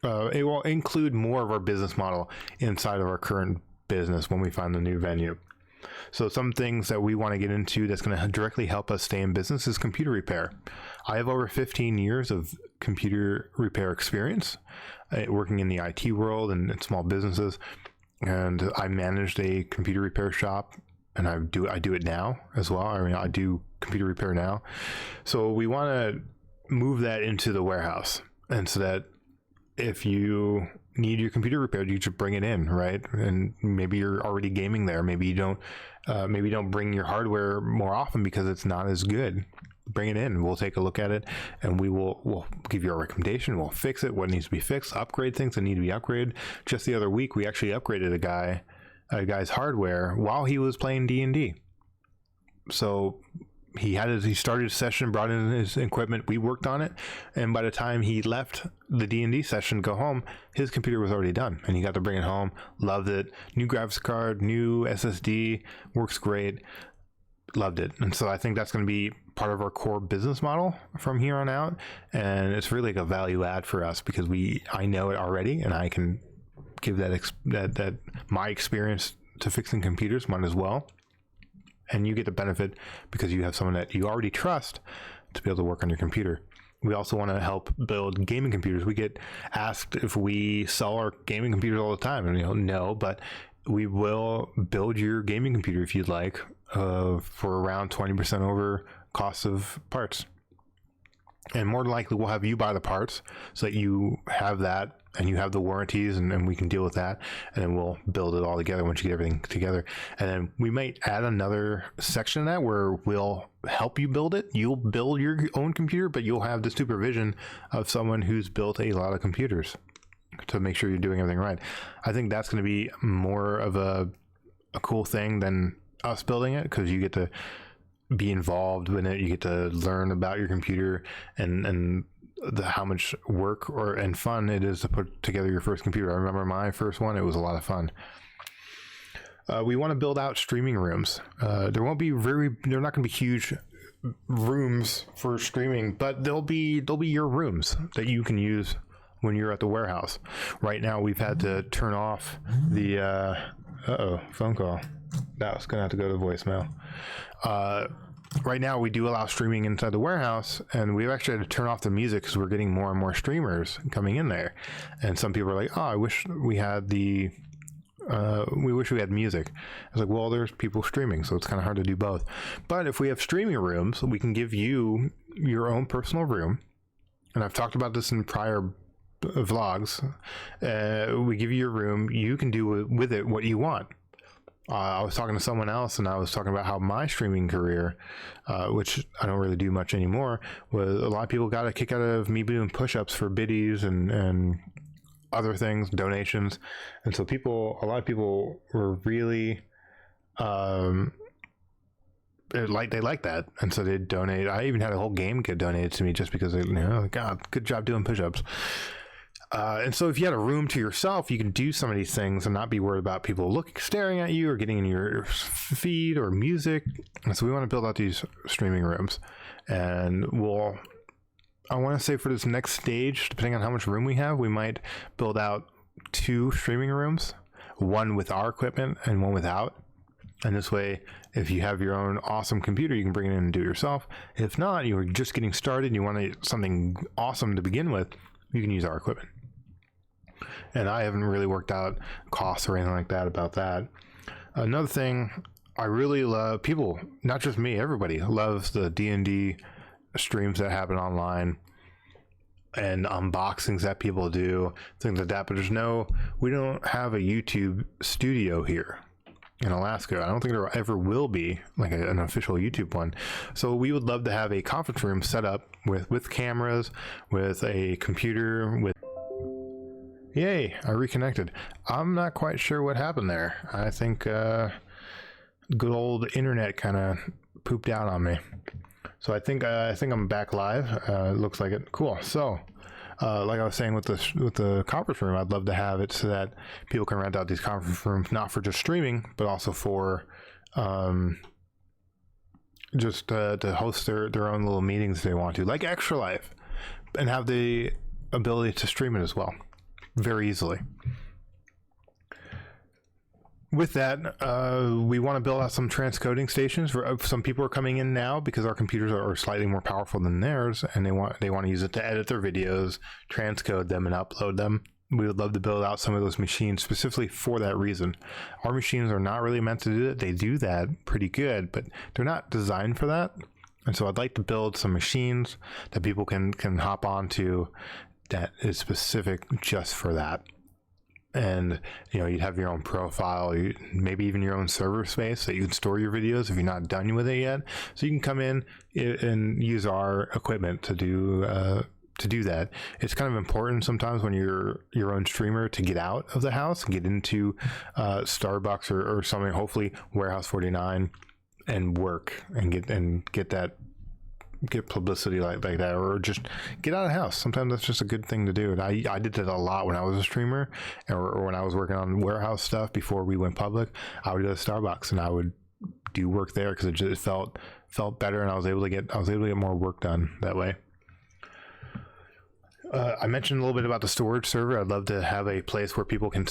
It will include more of our business model inside of our current business when we find a new venue. So some things that we want to get into that's going to directly help us stay in business is computer repair. I have over 15 years of computer repair experience, working in the IT world and in small businesses. And I managed a computer repair shop, and I do it now as well. I mean, I do computer repair now. So we want to move that into the warehouse, and so that if you need your computer repaired, you should bring it in, right? And maybe you're already gaming there. Maybe you don't bring your hardware more often because it's not as good. Bring it in. We'll take a look at it, and we'll give you a recommendation. We'll fix it, what needs to be fixed, upgrade things that need to be upgraded. Just the other week, we actually upgraded a guy's hardware while he was playing D&D. So he started his session, brought in his equipment, we worked on it, and by the time he left the D&D session to go home, his computer was already done, and he got to bring it home. Loved it. New graphics card, new SSD, works great. Loved it. And so I think that's going to be part of our core business model from here on out, and it's really like a value add for us, because I know it already, and I can give that my experience to fixing computers might as well. And you get the benefit because you have someone that you already trust to be able to work on your computer. We also want to help build gaming computers. We get asked if we sell our gaming computers all the time, and no, but we will build your gaming computer if you'd like, for around 20% over cost of parts. And more than likely, we'll have you buy the parts so that you have that, and you have the warranties, and we can deal with that. And then we'll build it all together once you get everything together. And then we might add another section of that where we'll help you build it. You'll build your own computer, but you'll have the supervision of someone who's built a lot of computers to make sure you're doing everything right. I think that's going to be more of a cool thing than us building it, because you get to be involved in it. You get to learn about your computer and how much work and fun it is to put together your first computer. I remember my first one; it was a lot of fun. We want to build out streaming rooms. They're not going to be huge rooms for streaming, but they'll be your rooms that you can use when you're at the warehouse. Right now, we've had to turn off the phone call. That was gonna have to go to voicemail. Right now, we do allow streaming inside the warehouse, and we've actually had to turn off the music because we're getting more and more streamers coming in there. And some people are like, "Oh, I wish we had we wish we had music." I was like, "Well, there's people streaming, so it's kind of hard to do both." But if we have streaming rooms, we can give you your own personal room. And I've talked about this in prior vlogs. We give you your room. You can do with it what you want. I was talking to someone else, and I was talking about how my streaming career, which I don't really do much anymore, was a lot of people got a kick out of me doing push-ups for biddies and other things, donations. And so a lot of people were really, they like that. And so they donate. I even had a whole game get donated to me just because God, good job doing push-ups. And so if you had a room to yourself, you can do some of these things and not be worried about people staring at you or getting in your feed or music. And so we want to build out these streaming rooms. And I want to say for this next stage, depending on how much room we have, we might build out 2 streaming rooms, one with our equipment and one without. And this way, if you have your own awesome computer, you can bring it in and do it yourself. If not, you're just getting started and you want something awesome to begin with, you can use our equipment. And I haven't really worked out costs or anything like that about that. Another thing I really love, people, not just me, everybody loves the D&D streams that happen online and unboxings that people do, things like that. But we don't have a YouTube studio here in Alaska. I don't think there ever will be like an official YouTube one. So we would love to have a conference room set up with cameras, with a computer, with... Yay, I reconnected. I'm not quite sure what happened there. I think good old internet kind of pooped out on me. So I think I'm back live. It looks like it. Cool. So like I was saying with the conference room, I'd love to have it so that people can rent out these conference rooms, not for just streaming, but also for just to host their own little meetings if they want to, like Extra Life, and have the ability to stream it as well, very easily. With that, we want to build out some transcoding stations. For some people are coming in now because our computers are slightly more powerful than theirs, and they want to use it to edit their videos, transcode them, and upload them. We would love to build out some of those machines specifically for that reason. Our machines are not really meant to do that. They do that pretty good, but they're not designed for that. And so I'd like to build some machines that people can hop onto that is specific just for that. And you'd have your own profile, maybe even your own server space that you can store your videos if you're not done with it yet. So you can come in and use our equipment to do that. It's kind of important sometimes when you're your own streamer to get out of the house and get into Starbucks or something, hopefully Warehouse 49, and work and get publicity like that, or just get out of the house. Sometimes that's just a good thing to do. And I did that a lot when I was a streamer, or when I was working on warehouse stuff before we went public. I would go to Starbucks and I would do work there because it just felt better, and I was able to get more work done that way. I mentioned a little bit about the storage server. I'd love to have a place where people can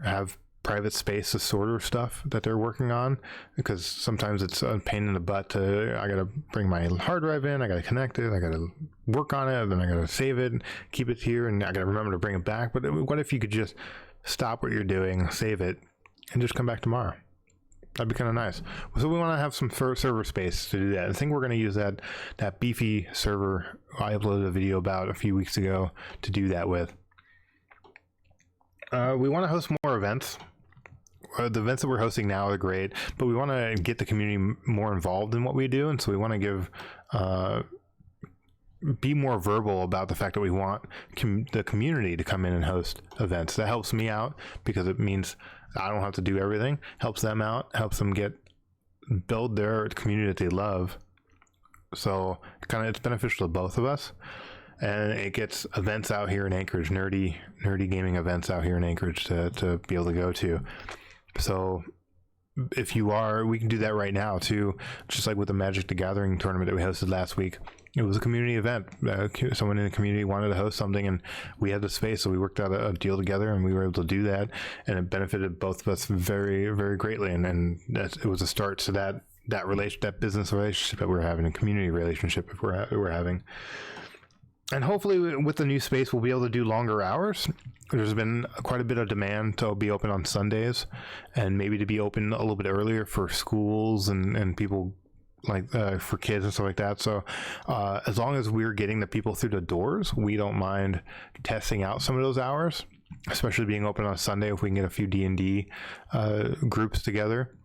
have private space to store stuff that they're working on, because sometimes it's a pain in the butt I gotta bring my hard drive in, I gotta connect it, I gotta work on it, then I gotta save it, keep it here, and I gotta remember to bring it back. But what if you could just stop what you're doing, save it, and just come back tomorrow? That'd be kind of nice. So we want to have some server space to do that. I think we're going to use that beefy server I uploaded a video about a few weeks ago to do that with. We want to host more events. The events that we're hosting now are great, but we want to get the community more involved in what we do, and so we want to be more verbal about the fact that we want the community to come in and host events. That helps me out because it means I don't have to do everything. Helps them out, helps them build their community that they love. So it's beneficial to both of us. And it gets events out here in Anchorage, nerdy gaming events out here in Anchorage to be able to go to. So if you are, we can do that right now too. Just like with the Magic the Gathering tournament that we hosted last week. It was a community event. Someone in the community wanted to host something, and we had the space, so we worked out a deal together, and we were able to do that, and it benefited both of us very, very greatly. And it was a start to that business relationship that we're having, a community relationship that we're having. And hopefully with the new space, we'll be able to do longer hours. There's been quite a bit of demand to be open on Sundays, and maybe to be open a little bit earlier for schools and people, like for kids and stuff like that. So as long as we're getting the people through the doors, we don't mind testing out some of those hours, especially being open on Sunday if we can get a few D&D groups together,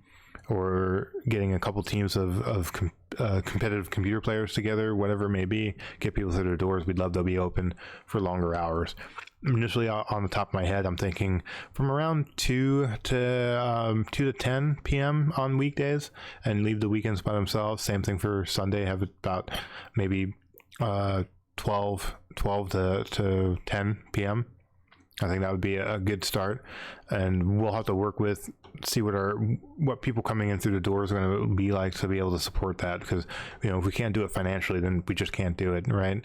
or getting a couple teams of competitive computer players together, whatever it may be, get people through their doors. We'd love to be open for longer hours. Initially, on the top of my head, I'm thinking from around 2 to 10 p.m. on weekdays, and leave the weekends by themselves. Same thing for Sunday, have it about maybe 12 to 10 p.m. I think that would be a good start, and we'll have to see what people coming in through the doors are going to be like to be able to support that, because if we can't do it financially, then we just can't do it, right?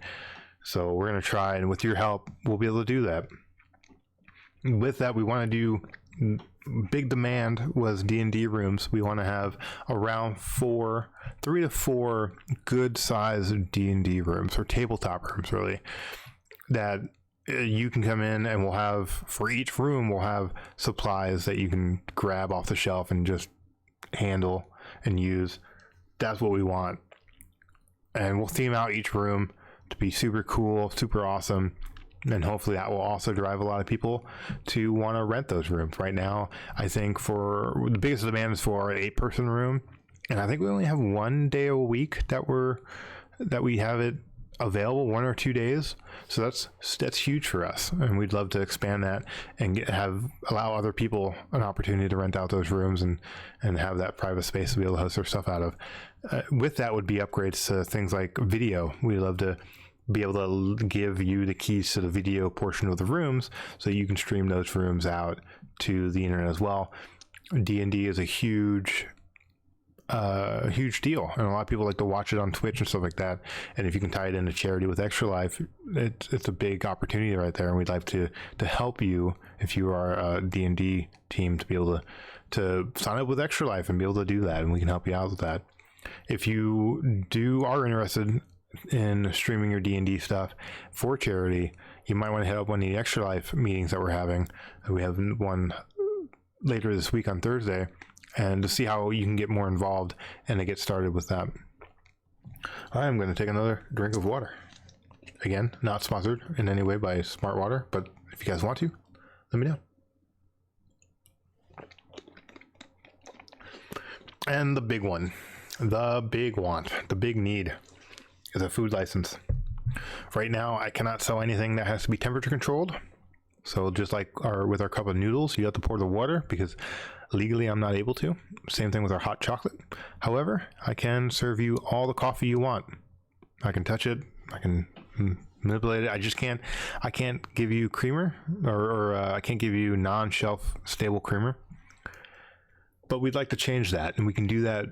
So we're going to try, and with your help, we'll be able to do that. With that, we want to do, big demand was D&D rooms. We want to have around 3 to 4 good sized D&D rooms, or tabletop rooms really, that you can come in, and we'll have, for each room, we'll have supplies that you can grab off the shelf and just handle and use. That's what we want. and we'll theme out each room to be super cool, super awesome. And hopefully that will also drive a lot of people to want to rent those rooms. Right now, I think for the biggest demand is for an 8-person room. And I think we only have 1 day a week that we have it available, 1 or 2 days. So that's huge for us. And we'd love to expand that and allow other people an opportunity to rent out those rooms and have that private space to be able to host their stuff out of. With that would be upgrades to things like video. We'd love to be able to give you the keys to the video portion of the rooms so you can stream those rooms out to the internet as well. D&D is a huge deal, and a lot of people like to watch it on Twitch and stuff like that. And if you can tie it into charity with Extra Life, it's a big opportunity right there. And we'd like to help you, if you are a D&D team, to be able to sign up with Extra Life and be able to do that, and we can help you out with that. If you are interested in streaming your D&D stuff for charity, you might want to hit up one of the Extra Life meetings that we're having. We have one later this week on Thursday, and to see how you can get more involved and to get started with that. I'm going to take another drink of water. Again, not sponsored in any way by Smart Water, but if you guys want to, let me know. And the big one, the big want, the big need is a food license. Right now, I cannot sell anything that has to be temperature controlled. So just like with our cup of noodles, you have to pour the water because legally I'm not able to. Same thing with our hot chocolate. However, I can serve you all the coffee you want. I can touch it. I can manipulate it. I can't give you creamer or I can't give you non-shelf stable creamer. But we'd like to change that, and we can do that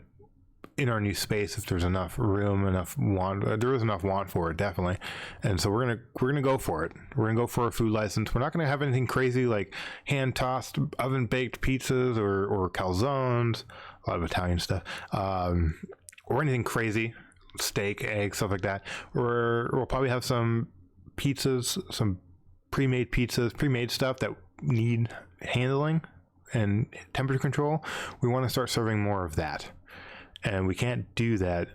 in our new space if there's enough room, enough want. There is enough want for it, definitely. And so we're gonna go for it. We're gonna go for a food license. We're not gonna have anything crazy like hand tossed, oven baked pizzas or calzones, a lot of Italian stuff, or anything crazy, steak, eggs, stuff like that. We'll probably have some pizzas, some pre-made pizzas, pre-made stuff that need handling and temperature control. We want to start serving more of that. And we can't do that,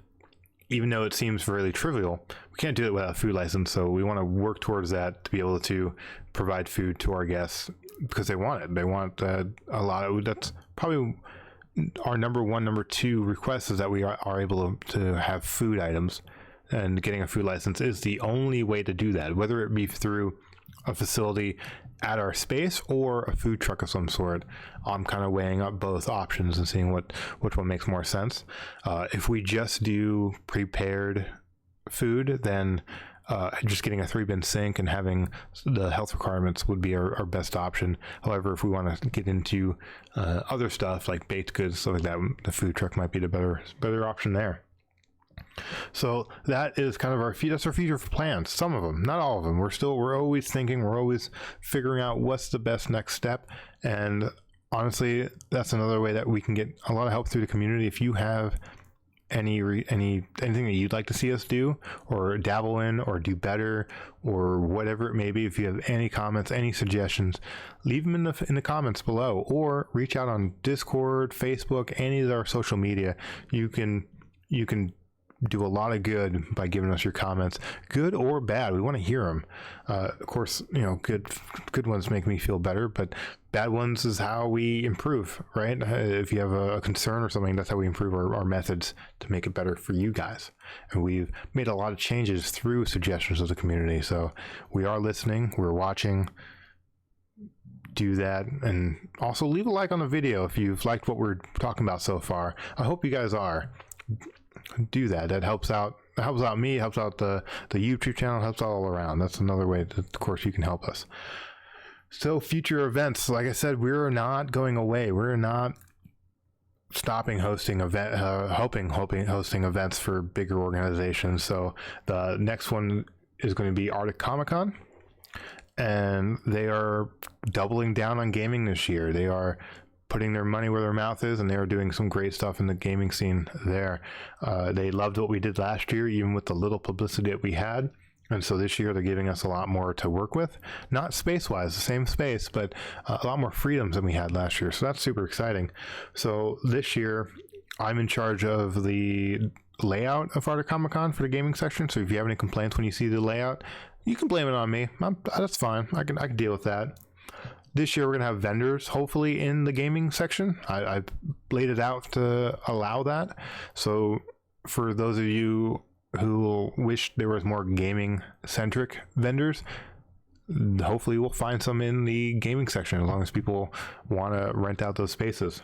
even though it seems really trivial. We can't do it without a food license. So we want to work towards that to be able to provide food to our guests because they want it. They want a lot of. That's probably our number 1, number 2 request is that we are able to have food items. And getting a food license is the only way to do that, whether it be through a facility at our space or a food truck of some sort. I'm kind of weighing up both options and seeing which one makes more sense. If we just do prepared food, then just getting a 3-bin sink and having the health requirements would be our best option. However, if we want to get into other stuff like baked goods, stuff like that, the food truck might be the better option there. So that is kind of that's our future plans. Some of them, not all of them. We're always thinking, we're always figuring out what's the best next step. And honestly, that's another way that we can get a lot of help through the community. If you have anything that you'd like to see us do or dabble in or do better or whatever it may be, if you have any comments, any suggestions, leave them in the comments below, or reach out on Discord, Facebook, any of our social media. You can do a lot of good by giving us your comments, good or bad. We want to hear them. Of course, good ones make me feel better, but bad ones is how we improve, right? If you have a concern or something, that's how we improve our methods to make it better for you guys. And we've made a lot of changes through suggestions of the community. So we are listening, we're watching. Do that, and also leave a like on the video if you've liked what we're talking about so far. I hope you guys are. Do that. That helps out. It helps out me. It helps out the YouTube channel. It helps out all around. That's another way that, of course, you can help us. So future events, like I said, we're not going away. We're not stopping hosting hosting events for bigger organizations. So the next one is going to be Arctic Comic Con, and they are doubling down on gaming this year. They are putting their money where their mouth is, and they are doing some great stuff in the gaming scene there. They loved what we did last year, even with the little publicity that we had. And so this year they're giving us a lot more to work with, not space-wise, the same space, but a lot more freedoms than we had last year. So that's super exciting. So this year I'm in charge of the layout of Arctic Comic Con for the gaming section. So if you have any complaints when you see the layout, you can blame it on me. That's fine. I can deal with that. This year we're gonna have vendors hopefully in the gaming section. I've laid it out to allow that. So for those of you who wish there was more gaming centric vendors, hopefully we'll find some in the gaming section as long as people want to rent out those spaces.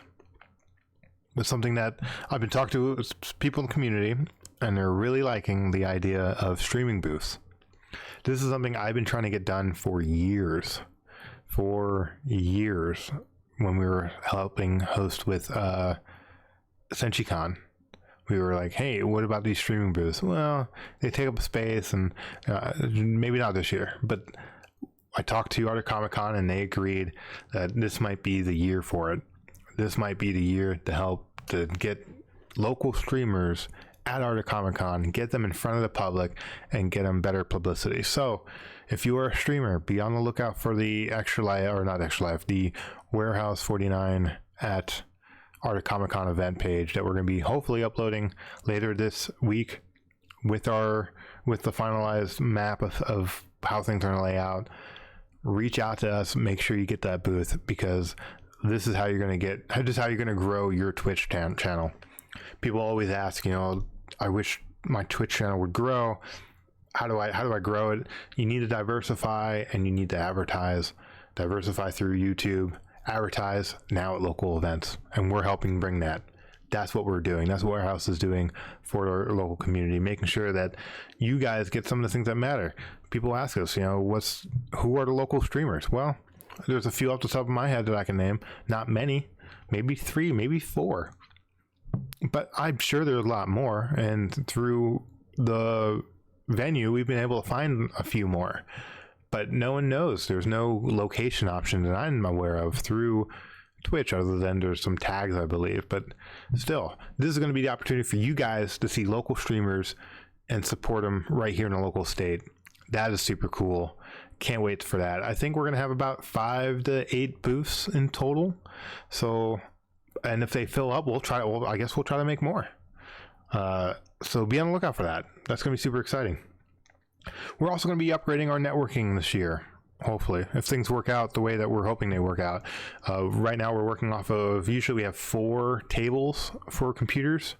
But something that I've been talking to people in the community, and they're really liking the idea of streaming booths. This is something I've been trying to get done for years. When we were helping host with SenchiCon. We were like, hey, what about these streaming booths? Well, they take up space, and maybe not this year. But I talked to Arctic Comic Con, and they agreed that this might be the year for it. This might be the year to help to get local streamers at Arctic Comic Con, get them in front of the public, and get them better publicity. So if you are a streamer, be on the lookout for the the Warehouse 49 at Arctic Comic Con event page that we're going to be hopefully uploading later this week with the finalized map of how things are going to lay out. Reach out to us, make sure you get that booth, because this is how you're going to grow your Twitch channel. People always ask, I wish my Twitch channel would grow. How do I grow it? You need to diversify, and you need to advertise. Diversify through YouTube, advertise now at local events, and we're helping bring that. That's what we're doing. That's what Warehouse is doing for our local community, making sure that you guys get some of the things that matter. People ask us, who are the local streamers? Well, there's a few off the top of my head that I can name. Not many, maybe 3, maybe 4. But I'm sure there's a lot more, and through the venue we've been able to find a few more, but no one knows. There's no location option that I'm aware of through Twitch, other than there's some tags, I believe. But still, this is going to be the opportunity for you guys to see local streamers and support them right here in a local state. That is super cool. Can't wait for that. I think we're going to have about 5 to 8 booths in total. So, and if they fill up, I guess we'll try to make more. So be on the lookout for that. That's going to be super exciting. We're also going to be upgrading our networking this year, hopefully, if things work out the way that we're hoping they work out. Right now we're working off of, usually we have 4 tables for computers.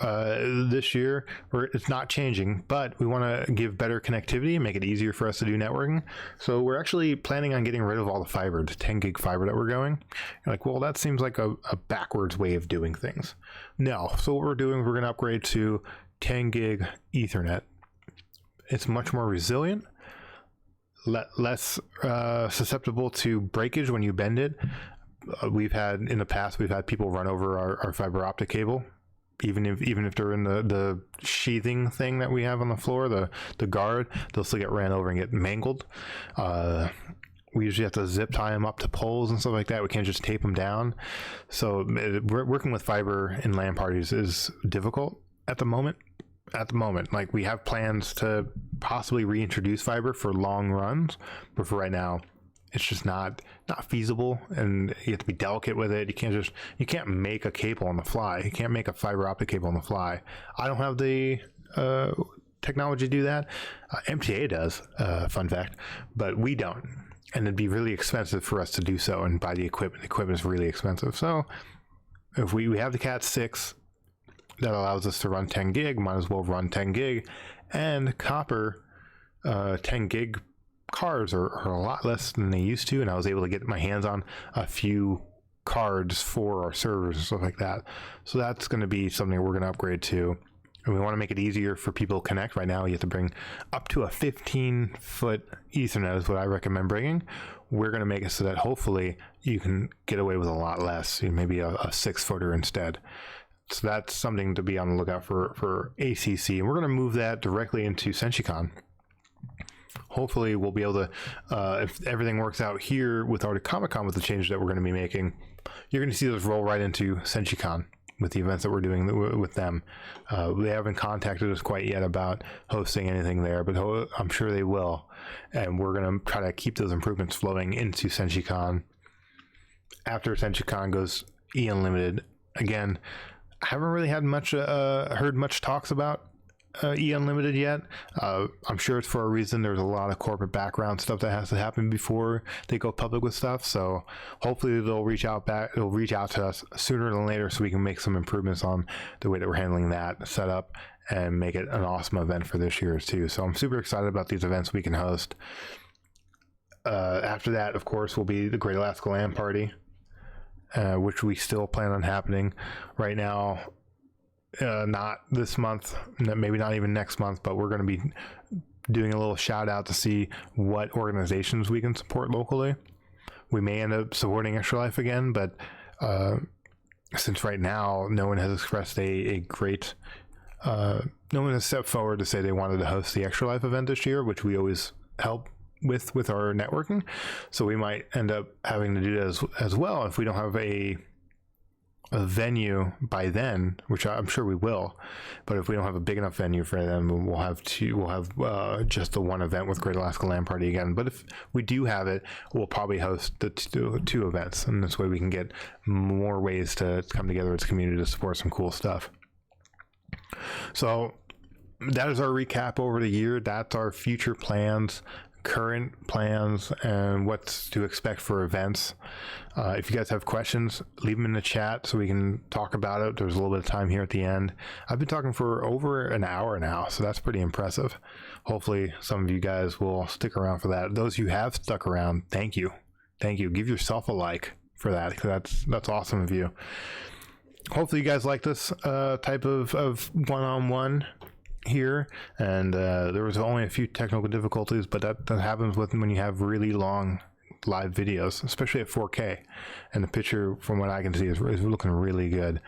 This year, it's not changing, but we want to give better connectivity and make it easier for us to do networking. So we're actually planning on getting rid of all the fiber, the 10 gig fiber that we're going. You're like, well, that seems like a backwards way of doing things. No. So what we're doing, we're going to upgrade to 10 gig Ethernet. It's much more resilient, less susceptible to breakage when you bend it. In the past, we've had people run over our fiber optic cable. Even if they're in the sheathing thing that we have on the floor, the guard, they'll still get ran over and get mangled. We usually have to zip tie them up to poles and stuff like that. We can't just tape them down. So working with fiber in LAN parties is difficult at the moment. Like, we have plans to possibly reintroduce fiber for long runs, but for right now, it's just not feasible, and you have to be delicate with it. You can't make a cable on the fly. You can't make a fiber optic cable on the fly. I don't have the technology to do that. MTA does, fun fact, but we don't. And it'd be really expensive for us to do so and buy the equipment. The equipment is really expensive. So if we have the Cat 6 that allows us to run 10 gig, might as well run 10 gig. And copper 10 gig cards are a lot less than they used to, and I was able to get my hands on a few cards for our servers and stuff like that. So that's going to be something we're going to upgrade to, and we want to make it easier for people to connect. Right now you have to bring up to a 15-foot Ethernet is what I recommend bringing. We're going to make it so that hopefully you can get away with a lot less, maybe a 6-footer instead. So that's something to be on the lookout for ACC, and we're going to move that directly into SenchiCon. Hopefully we'll be able to, if everything works out here with Arctic Comic Con with the changes that we're going to be making, you're going to see those roll right into SenchiCon with the events that we're doing with them. They haven't contacted us quite yet about hosting anything there, but I'm sure they will. And we're going to try to keep those improvements flowing into SenchiCon. After SenchiCon goes E Unlimited, again, haven't really had much heard much talks about E Unlimited yet. I'm sure it's for a reason. There's a lot of corporate background stuff that has to happen before they go public with stuff. So hopefully they'll reach out to us sooner than later so we can make some improvements on the way that we're handling that setup and make it an awesome event for this year too. So I'm super excited about these events we can host. After that, of course, will be the Great Alaska LAN Party, which we still plan on happening right now. Not this month, maybe not even next month, but we're going to be doing a little shout out to see what organizations we can support locally. We may end up supporting Extra Life again, but since right now no one has expressed a great, no one has stepped forward to say they wanted to host the Extra Life event this year, which we always help with our networking. So we might end up having to do that as well if we don't have a venue by then, which I'm sure we will. But if we don't have a big enough venue for them, we'll have just the one event with Great Alaska LAN Party again. But if we do have it, we'll probably host the two events, and this way we can get more ways to come together as a community to support some cool stuff. So that is our recap over the year. That's our future plans, current plans, and what's to expect for events. If you guys have questions, leave them in the chat so we can talk about it. There's a little bit of time here at the end. I've been talking for over an hour now, so that's pretty impressive. Hopefully some of you guys will stick around for that. Those who have stuck around, thank you. Give yourself a like for that, because that's awesome of you. Hopefully you guys like this type of one-on-one here, and there was only a few technical difficulties, but that happens when you have really long live videos, especially at 4K, and the picture from what I can see is looking really good.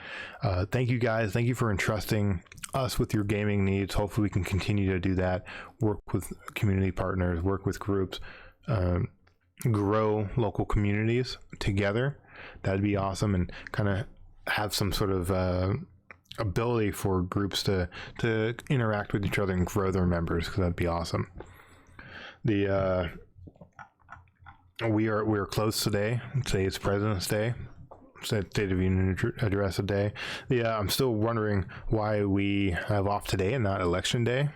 Thank you guys, thank you for entrusting us with your gaming needs. Hopefully we can continue to do that, work with community partners, work with groups, grow local communities together. That'd be awesome, and kind of have some sort of ability for groups to interact with each other and grow their members, because that'd be awesome. We are closed today. Today is President's Day, State of Union Address Day. I'm still wondering why we have off today and not Election Day,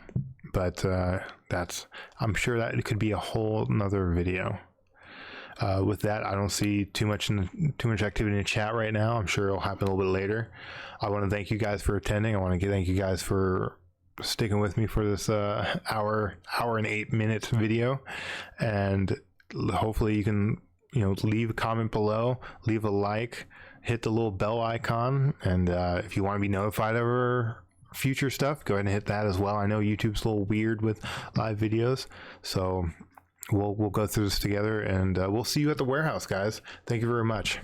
but I'm sure that it could be a whole nother video. With that, I don't see too much activity in the chat right now. I'm sure it'll happen a little bit later. I want to thank you guys for attending. I want to thank you guys for sticking with me for this hour and 8 minutes video, and hopefully you can leave a comment below, leave a like, hit the little bell icon, and if you want to be notified of our future stuff, go ahead and hit that as well. I know YouTube's a little weird with live videos, so we'll go through this together, and we'll see you at the warehouse, guys. Thank you very much.